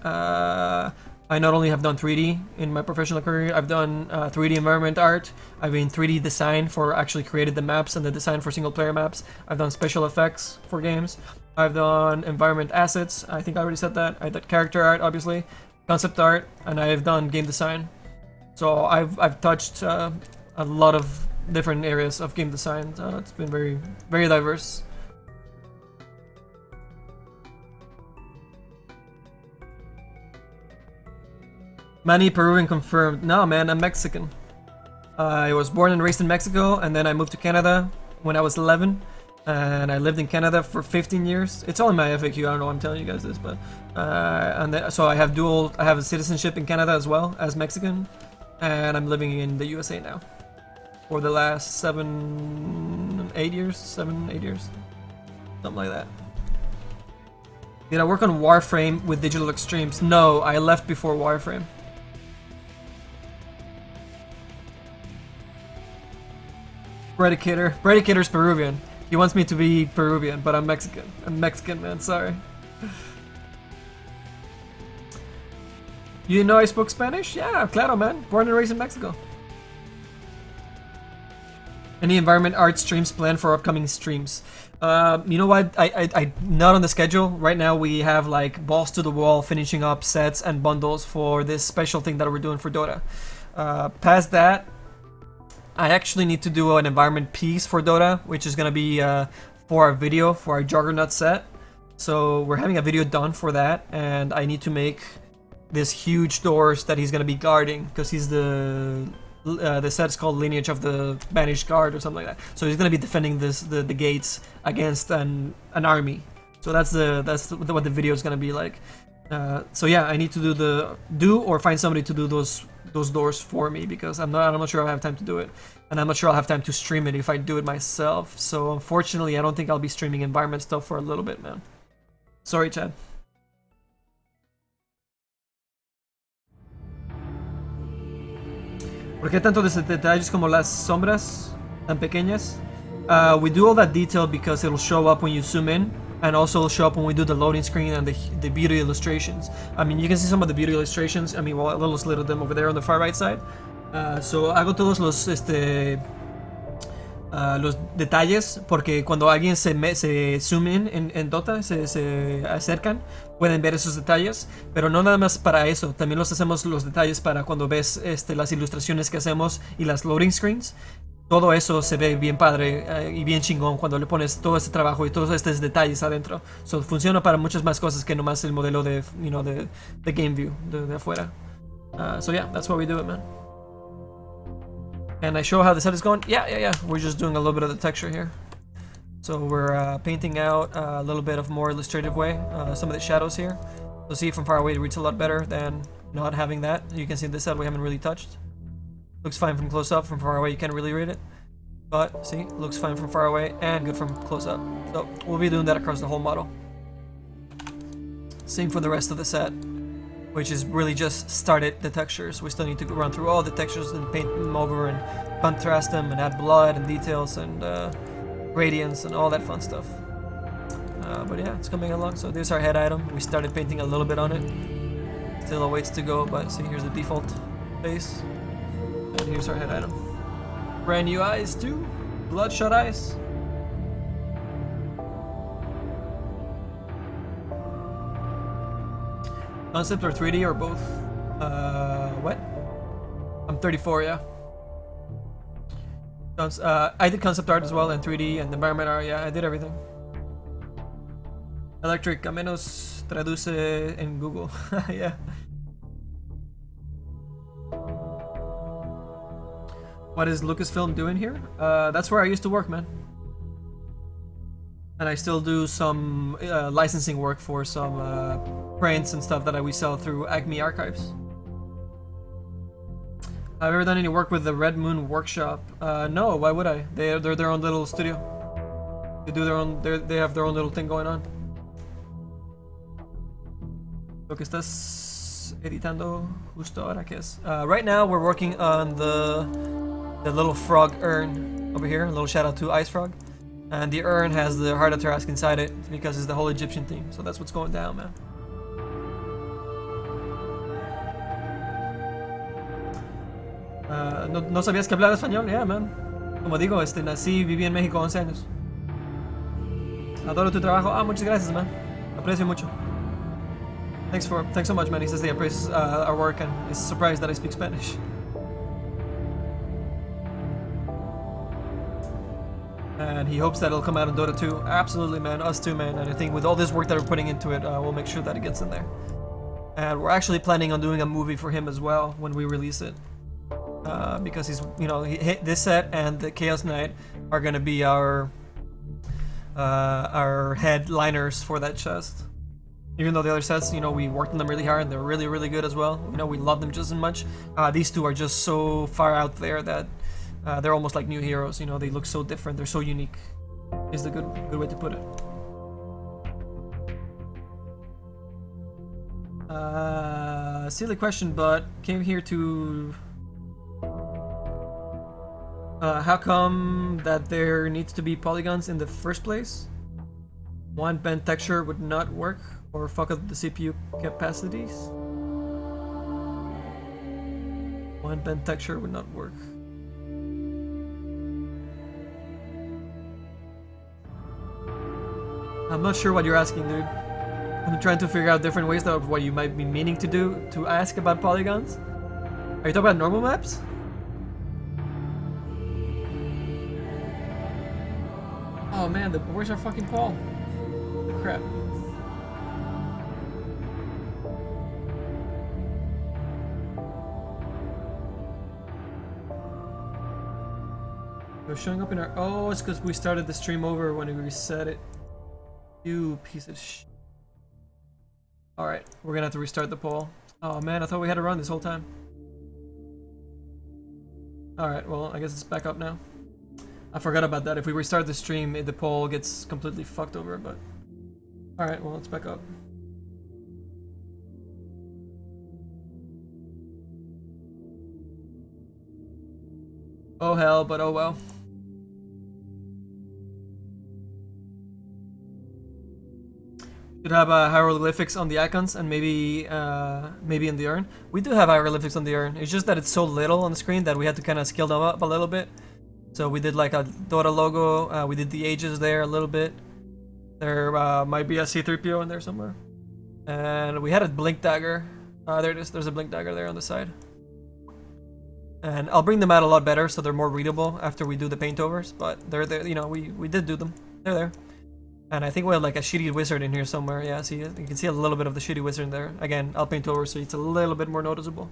I not only have done 3D in my professional career, I've done 3D environment art, I've been 3D design for actually created the maps and the design for single player maps, I've done special effects for games, I've done environment assets, I think I already said that, I did character art obviously, concept art, and I've done game design. So I've touched a lot of different areas of game design. It's been very, very diverse. Manny Peruvian confirmed. No, man, I'm Mexican. I was born and raised in Mexico, and then I moved to Canada when I was 11, and I lived in Canada for 15 years. It's all in my FAQ. I don't know why I'm telling you guys this, but so I have a citizenship in Canada as well as Mexican, and I'm living in the USA now for the last 7-8 years, something like that. Did I work on Warframe with Digital Extremes? No, I left before Warframe. Predicator's Peruvian. He wants me to be Peruvian, but I'm Mexican. I'm Mexican, man, sorry. You know I spoke Spanish? Yeah, claro, man. Born and raised in Mexico. Any environment art streams planned for upcoming streams? You know what? I not on the schedule. Right now we have like balls to the wall finishing up sets and bundles for this special thing that we're doing for Dota. Past that, I actually need to do an environment piece for Dota, which is gonna be for our video, for our Juggernaut set. So we're having a video done for that, and I need to make this huge doors that he's gonna be guarding, because he's the set's called Lineage of the Banished Guard or something like that. So he's gonna be defending the gates against an army. So that's what the video is gonna be like. So yeah, I need to do or find somebody to do those doors for me, because I'm not sure I have time to do it, and I'm not sure I'll have time to stream it if I do it myself. So unfortunately, I don't think I'll be streaming environment stuff for a little bit, man. Sorry, Chad. ¿Por qué tanto detalles como las sombras tan pequeñas? We do all that detail because it'll show up when you zoom in, and also it'll show up when we do the loading screen and the beauty illustrations. I mean, you can see some of the beauty illustrations. I mean, well, a little slit of them over there on the far right side. So hago todos los detalles, porque cuando alguien se zoom in en Dota, se acercan, pueden ver esos detalles, pero no nada más para eso, también hacemos los detalles para cuando ves las ilustraciones que hacemos y las loading screens. Todo eso se ve bien padre y bien chingón cuando le pones todo este trabajo y todos estos detalles adentro. So, funciona para muchas más cosas que nomás el modelo de, de game view, de afuera. So yeah, that's why we do it, man. And I show how the set is going. Yeah. We're just doing a little bit of the texture here. So we're painting out a little bit of more illustrative way, some of the shadows here. So see, from far away it reads a lot better than not having that. You can see this set we haven't really touched. Looks fine from close up. From far away you can't really read it, but see, looks fine from far away and good from close up. So we'll be doing that across the whole model. Same for the rest of the set, which is really just started the textures. We still need to run through all the textures and paint them over and contrast them and add blood and details and gradients and all that fun stuff. But yeah, it's coming along. So there's our head item. We started painting a little bit on it. Still a ways to go, but see, here's the default face. And here's our head item. Brand new eyes too. Bloodshot eyes. Concept or 3D or both? What? I'm 34, yeah. I did concept art as well, and 3D and environment art, yeah, I did everything. Electric, a menos traduce en Google. Yeah. What is Lucasfilm doing here? That's where I used to work, man. And I still do some licensing work for some prints and stuff that we sell through Acme Archives. Have you ever done any work with the Red Moon Workshop? No, why would I? They're their own little studio. They do their own. They have their own little thing going on. Lo que estás editando justo ahora, ¿qué es? Right now we're working on the little frog urn over here. A little shout out to Ice Frog. And the urn has the heart of Tarrasque inside it because it's the whole Egyptian theme. So that's what's going down, man. No sabías que hablaba español? Yeah, man. Como digo, nací y viví en México 11 años. Adoro tu trabajo. Muchas gracias, man. Aprecio mucho. Thanks so much, man. He says he appreciates our work and is surprised that I speak Spanish. And he hopes that it'll come out in Dota 2. Absolutely, man. Us too, man. And I think with all this work that we're putting into it, we'll make sure that it gets in there. And we're actually planning on doing a movie for him as well when we release it. Because he's, this set and the Chaos Knight are gonna be our headliners for that chest. Even though the other sets, we worked on them really hard and they're really, really good as well. We love them just as much. These two are just so far out there that they're almost like new heroes. They look so different. They're so unique. Is the good way to put it. Silly question, but came here to. How come that there needs to be polygons in the first place? One bent texture would not work or fuck up the CPU capacities? One bent texture would not work. I'm not sure what you're asking, dude. I'm trying to figure out different ways of what you might be meaning to do to ask about polygons. Are you talking about normal maps? Oh man, where's our fucking Paul? Crap. It was showing up in our. Oh, it's because we started the stream over when we reset it. You piece of shit. Alright, we're gonna have to restart the poll. Oh man, I thought we had to run this whole time. Alright, well, I guess it's back up now. I forgot about that. If we restart the stream, the poll gets completely fucked over, but... Alright, well, it's back up. Oh hell, but oh well. Should have hieroglyphics on the icons and maybe in the urn. We do have hieroglyphics on the urn. It's just that it's so little on the screen that we had to kind of scale them up a little bit. So we did like a Dota logo. We did the ages there a little bit. There might be a C3PO in there somewhere. And we had a blink dagger. There it is. There's a blink dagger there on the side. And I'll bring them out a lot better so they're more readable after we do the paint overs. But they're there. We did do them. They're there. And I think we have like a shitty wizard in here somewhere. Yeah, see, you can see a little bit of the shitty wizard there. Again, I'll paint over so it's a little bit more noticeable.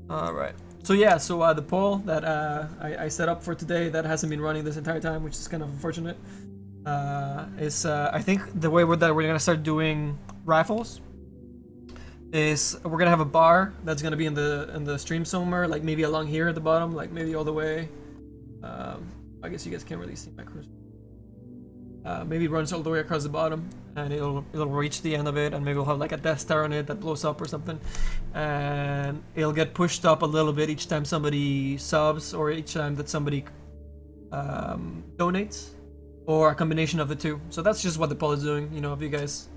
Alright. So yeah, the poll that I set up for today that hasn't been running this entire time, which is kind of unfortunate, is I think the way that we're gonna start doing raffles is we're gonna have a bar that's gonna be in the stream somewhere, like maybe along here at the bottom, like maybe all the way. I guess you guys can't really see my cursor. Maybe it runs all the way across the bottom, and it'll reach the end of it, and maybe we'll have like a Death Star on it that blows up or something, and it'll get pushed up a little bit each time somebody subs or each time that somebody donates, or a combination of the two. So that's just what the poll is doing. If you guys,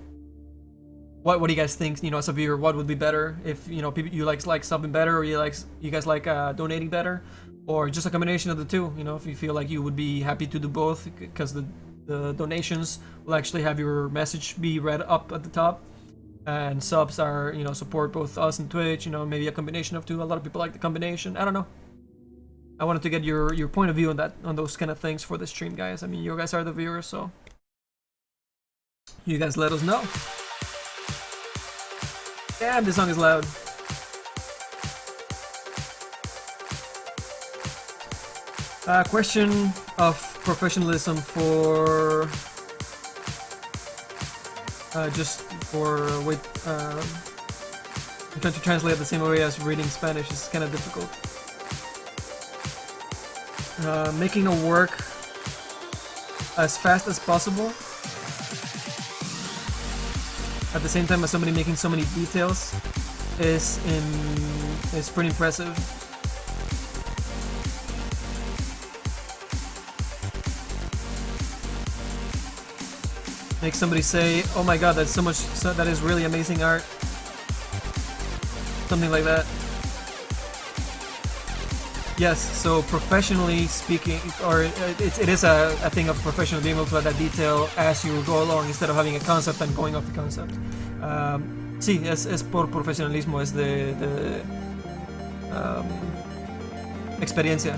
what do you guys think? As a viewer, what would be better if people you like subbing better, or you guys like donating better, or just a combination of the two? If you feel like you would be happy to do both, because the donations will actually have your message be read up at the top, and subs are support both us and Twitch. Maybe a combination of two. A lot of people like the combination. I don't know. I wanted to get your point of view on those kind of things for the stream, guys. I mean, you guys are the viewers, so you guys let us know. Damn, this song is loud. Question of professionalism for just for wait. I'm trying to translate the same way as reading Spanish. It's kind of difficult. Making a work as fast as possible at the same time as somebody making so many details is pretty impressive. Make somebody say, "Oh my God, that's that is really amazing art." something like that. Yes, so professionally speaking, or it is a thing of professional being able to add that detail as you go along instead of having a concept and going off the concept. Sí, es por profesionalismo, es de experiencia,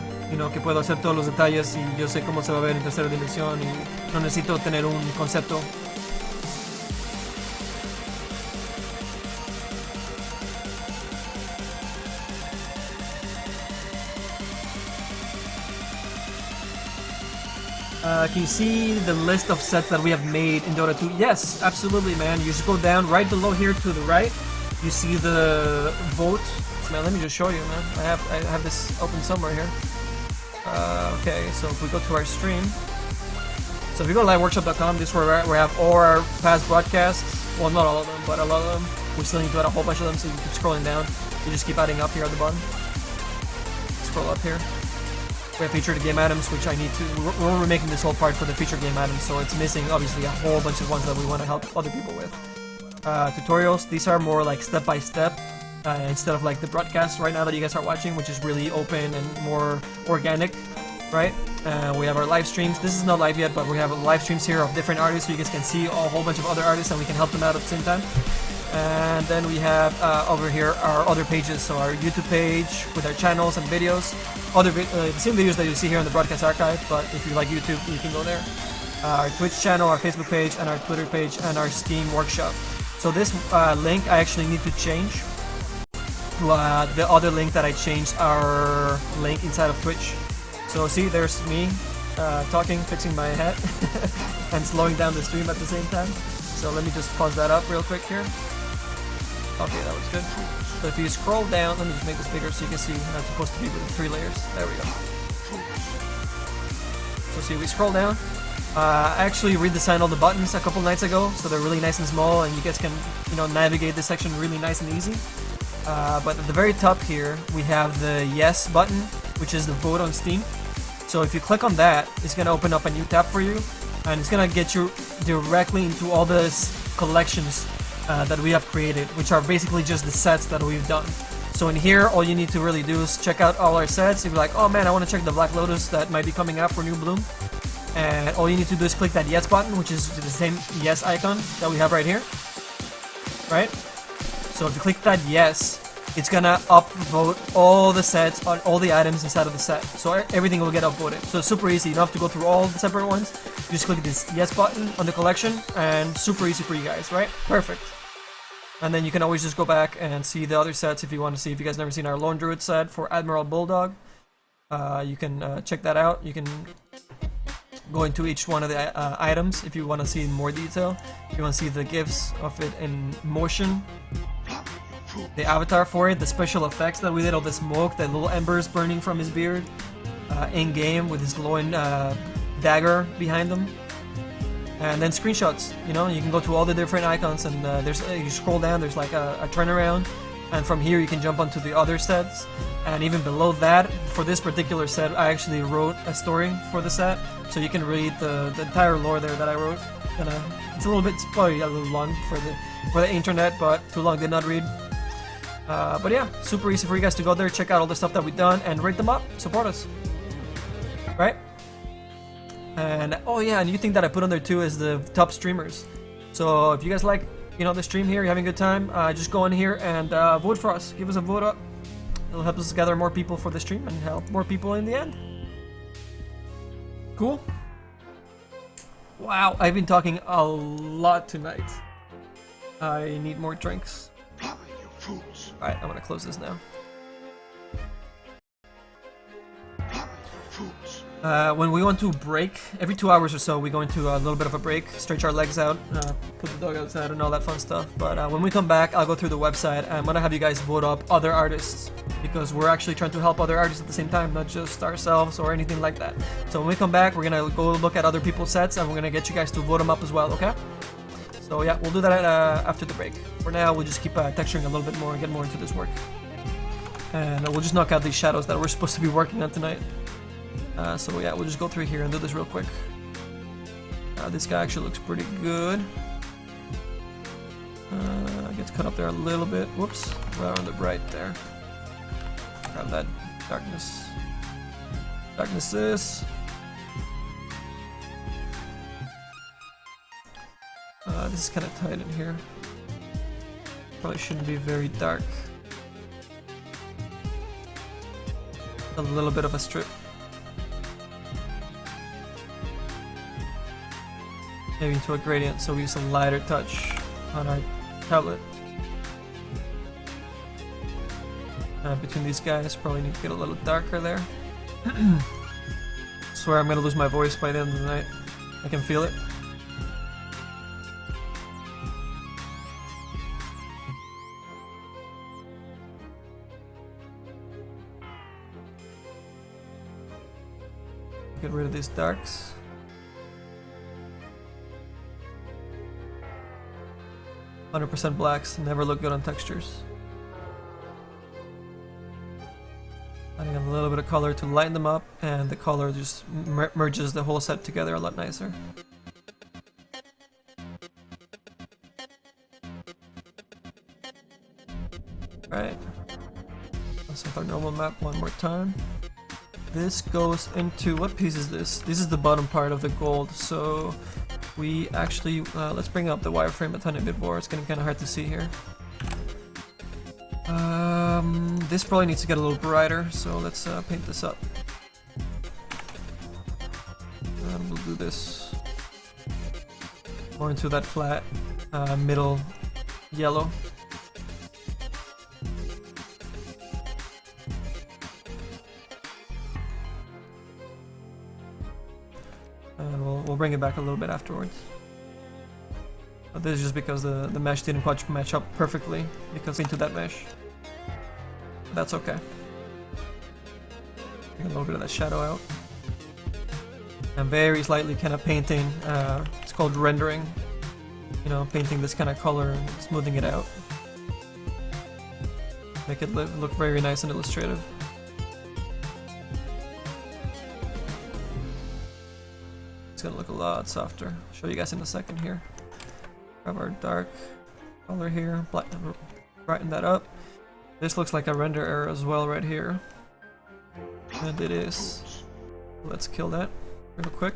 que puedo hacer todos los detalles y yo sé cómo se va a ver en tercera dimensión y no necesito tener un concepto. Can you see the list of sets that we have made in Dota 2? Yes, absolutely, man. You just go down right below here to the right. You see the vote. Man, let me just show you, man. I have this open somewhere here. Okay, so if we go to our stream. So if you go to LiveWorkshop.com, this is where we have all our past broadcasts. Well, not all of them, but a lot of them. We still need to add a whole bunch of them, so you keep scrolling down. You just keep adding up here at the bottom. Scroll up here. We have featured game items, which I need to. We're remaking this whole part for the featured game items, so it's missing obviously a whole bunch of ones that we want to help other people with. Tutorials, these are more like step by step instead of like the broadcast right now that you guys are watching, which is really open and more organic, right? We have our live streams. This is not live yet, but we have live streams here of different artists, so you guys can see a whole bunch of other artists and we can help them out at the same time. And then we have over here our other pages, so our YouTube page with our channels and videos, the same videos that you see here in the broadcast archive, but if you like YouTube, you can go there. Our Twitch channel, our Facebook page, and our Twitter page, and our Steam workshop. So this link I actually need to change to the other link that I changed our link inside of Twitch. So see, there's me talking, fixing my hat, and slowing down the stream at the same time. So let me just pause that up real quick here. Okay, that was good. So if you scroll down, let me just make this bigger so you can see how it's supposed to be with 3 layers. There we go. So see, we scroll down. I actually redesigned all the buttons a couple nights ago, so they're really nice and small, and you guys can, navigate this section really nice and easy. But at the very top here, we have the yes button, which is the vote on Steam. So if you click on that, it's gonna open up a new tab for you, and it's gonna get you directly into all the collections that we have created, which are basically just the sets that we've done. So in here, all you need to really do is check out all our sets. If you're like, oh man, I want to check the Black Lotus that might be coming out for New Bloom, and all you need to do is click that yes button, which is the same yes icon that we have right here, right? So if you click that yes, it's gonna upvote all the sets on all the items inside of the set. So everything will get upvoted. So it's super easy. You don't have to go through all the separate ones. You just click this yes button on the collection, and super easy for you guys, right? Perfect. And then you can always just go back and see the other sets if you want to see. If you guys never seen our Lone Druid set for Admiral Bulldog, you can check that out. You can go into each one of the items if you want to see in more detail. If you want to see the GIFs of it in motion, the avatar for it, the special effects that we did, all the smoke, the little embers burning from his beard, in game with his glowing dagger behind him. And then screenshots, you can go to all the different icons, and you scroll down, there's like a turnaround, and from here you can jump onto the other sets. And even below that, for this particular set, I actually wrote a story for the set, so you can read the entire lore there that I wrote. It's it's probably a little long for the internet, but too long did not read. But yeah, super easy for you guys to go there, check out all the stuff that we've done, and rate them up, support us, right? And oh yeah, and you think that I put on there too is the top streamers. So if you guys like, the stream here, you're having a good time, just go in here and vote for us. Give us a vote up. It'll help us gather more people for the stream and help more people in the end. Cool. Wow, I've been talking a lot tonight. I need more drinks. Alright, I'm gonna close this now. When we want to break, every 2 hours or so, we go into a little bit of a break, stretch our legs out, put the dog outside and all that fun stuff. But when we come back, I'll go through the website and I'm gonna have you guys vote up other artists, because we're actually trying to help other artists at the same time, not just ourselves or anything like that. So when we come back, we're gonna go look at other people's sets and we're gonna get you guys to vote them up as well, okay? So yeah, we'll do that after the break. For now, we'll just keep texturing a little bit more and get more into this work. And we'll just knock out these shadows that we're supposed to be working on tonight. So yeah, we'll just go through here and do this real quick. This guy actually looks pretty good. Gets cut up there a little bit. Whoops, right on the bright there. Grab that darkness. Darkness is. This is kind of tight in here. Probably shouldn't be very dark. A little bit of a strip. Maybe into a gradient, so we use a lighter touch on our tablet. Between these guys, probably need to get a little darker there. Swear I'm gonna lose my voice by the end of the night. I can feel it. Get rid of these darks. %% blacks never look good on textures. Adding a little bit of color to lighten them up, and the color just merges the whole set together a lot nicer. Right. Let's have our normal map one more time. This goes into, what piece is this? This is the bottom part of the gold, so we actually, let's bring up the wireframe a tiny bit more. It's getting kind of hard to see here. This probably needs to get a little brighter, so let's paint this up. And we'll do this more into that flat middle yellow. And we'll bring it back a little bit afterwards. But this is just because the mesh didn't quite match up perfectly, because into that mesh. But that's okay. Take a little bit of that shadow out. I'm very slightly kind of painting, it's called rendering. You know, painting this kind of color and smoothing it out. Make it look very nice and illustrative. It's gonna look a lot softer. I'll show you guys in a second here. Grab our dark color here, brighten that up. This looks like a render error as well right here. And it is. Let's kill that real quick.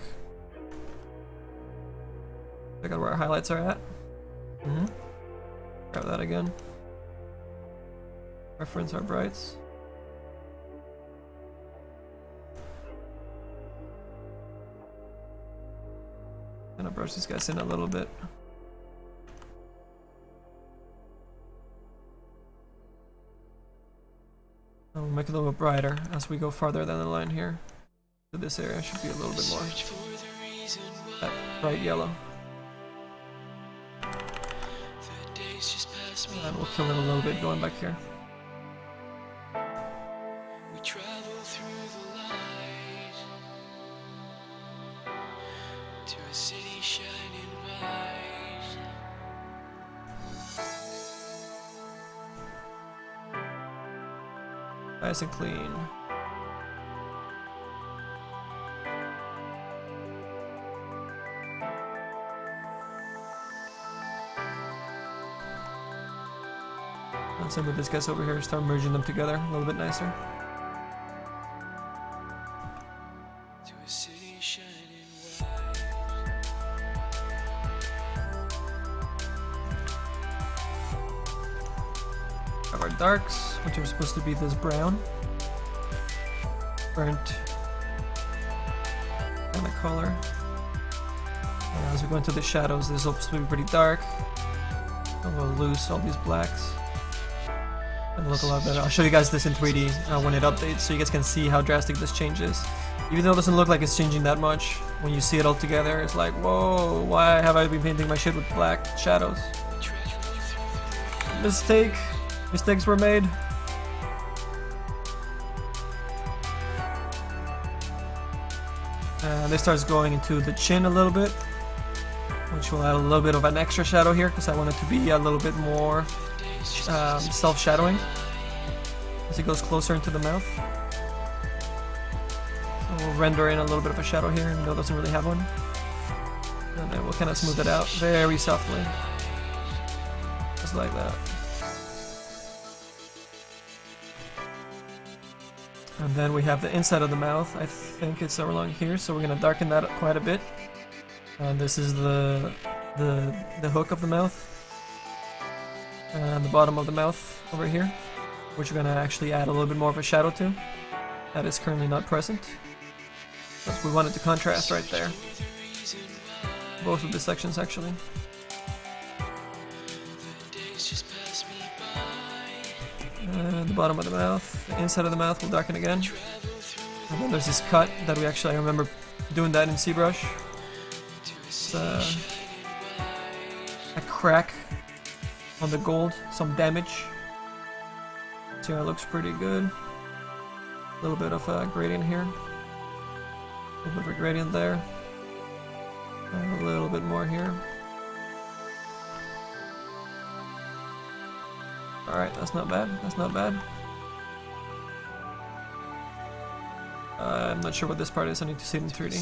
Check out where our highlights are at. Grab that again. Reference our brights. Gonna brush these guys in a little bit. We'll make it a little bit brighter as we go farther down the line here. So this area should be a little bit more that bright yellow. And we'll kill it a little bit going back here. We travel through the light to a city shining bright. Nice and clean. And same with this guys over here, start merging them together a little bit nicer. To a city shining white. Have our darks, which are supposed to be this brown. Burnt kind of color. And as we go into the shadows, this is supposed to be pretty dark. And we'll lose all these blacks. And look a lot better. I'll show you guys this in 3D when it updates, so you guys can see how drastic this changes. Even though it doesn't look like it's changing that much, when you see it all together, it's like, whoa, why have I been painting my shit with black shadows? Mistake. Mistakes were made. And this starts going into the chin a little bit, which will add a little bit of an extra shadow here, because I want it to be a little bit more self-shadowing as it goes closer into the mouth. So we'll render in a little bit of a shadow here, even though it doesn't really have one. And then we'll kind of smooth it out very softly. just like that. And then we have the inside of the mouth. I think it's along here, so we're gonna darken that up quite a bit. And this is the hook of the mouth, and the bottom of the mouth over here, which we're gonna actually add a little bit more of a shadow to. That is currently not present. Because we wanted to contrast right there. Both of the sections actually. The bottom of the mouth, the inside of the mouth will darken again. And then there's this cut that we actually, I remember doing that in ZBrush. It's a crack on the gold, some damage. So it looks pretty good. A little bit of a gradient here. A little bit of a gradient there. And a little bit more here. Alright, that's not bad. That's not bad. I'm not sure what this part is. I need to see it in 3D.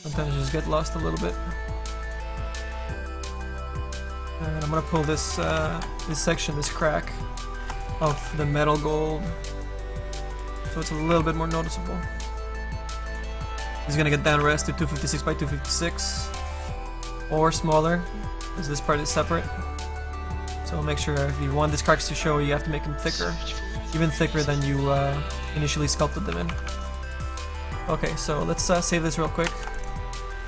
Sometimes I just get lost a little bit. And I'm gonna pull this this section, this crack of the metal gold, so it's a little bit more noticeable. He's gonna get down res to 256 by 256 or smaller, because this part is separate. So make sure if you want these cracks to show, you have to make them thicker, even thicker than you initially sculpted them in. Okay, so let's save this real quick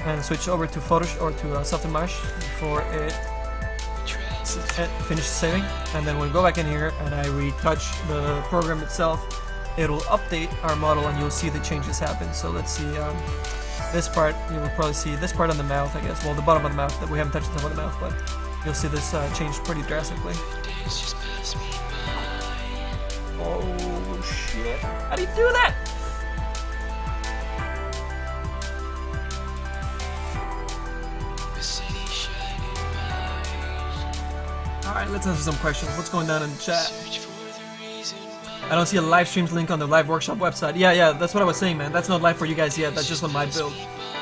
and switch over to Photoshop or to Softimage before it finishes saving. And then when we go back in here and I retouch the program itself, it'll update our model and you'll see the changes happen. So let's see this part. You will probably see this part on the mouth, I guess. Well, the bottom of the mouth, that we haven't touched the top of the mouth, but you'll see this change pretty drastically. Oh shit! How do you do that? Alright, let's answer some questions. What's going down in the chat? I don't see a live streams link on the LiveWorkshop website. Yeah, that's what I was saying, man. That's not live for you guys yet. That's just on my build.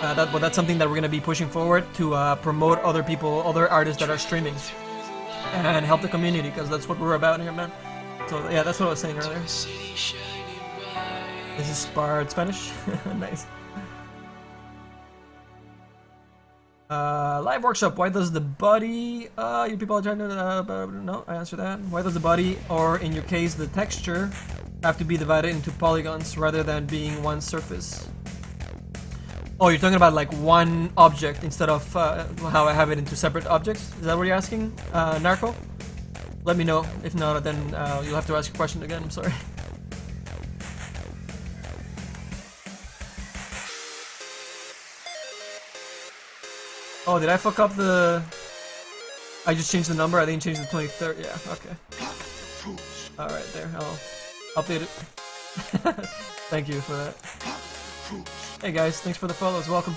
But that's something that we're going to be pushing forward to promote other people, other artists that are streaming, and help the community, because that's what we're about here, man. So yeah, that's what I was saying earlier. This is Spanish. Nice. LiveWorkshop, why does the body, you people are trying to, no, I answered that. Why does the body, or in your case, the texture, have to be divided into polygons rather than being one surface? Oh, you're talking about like one object instead of how I have it into separate objects? Is that what you're asking, Narco? Let me know. If not, then you'll have to ask your question again, I'm sorry. Oh, did I fuck up the... I just changed the number, I didn't change the 23rd, yeah, okay. Alright, there, I'll update it. Thank you for that. Hey guys, thanks for the follows, welcome.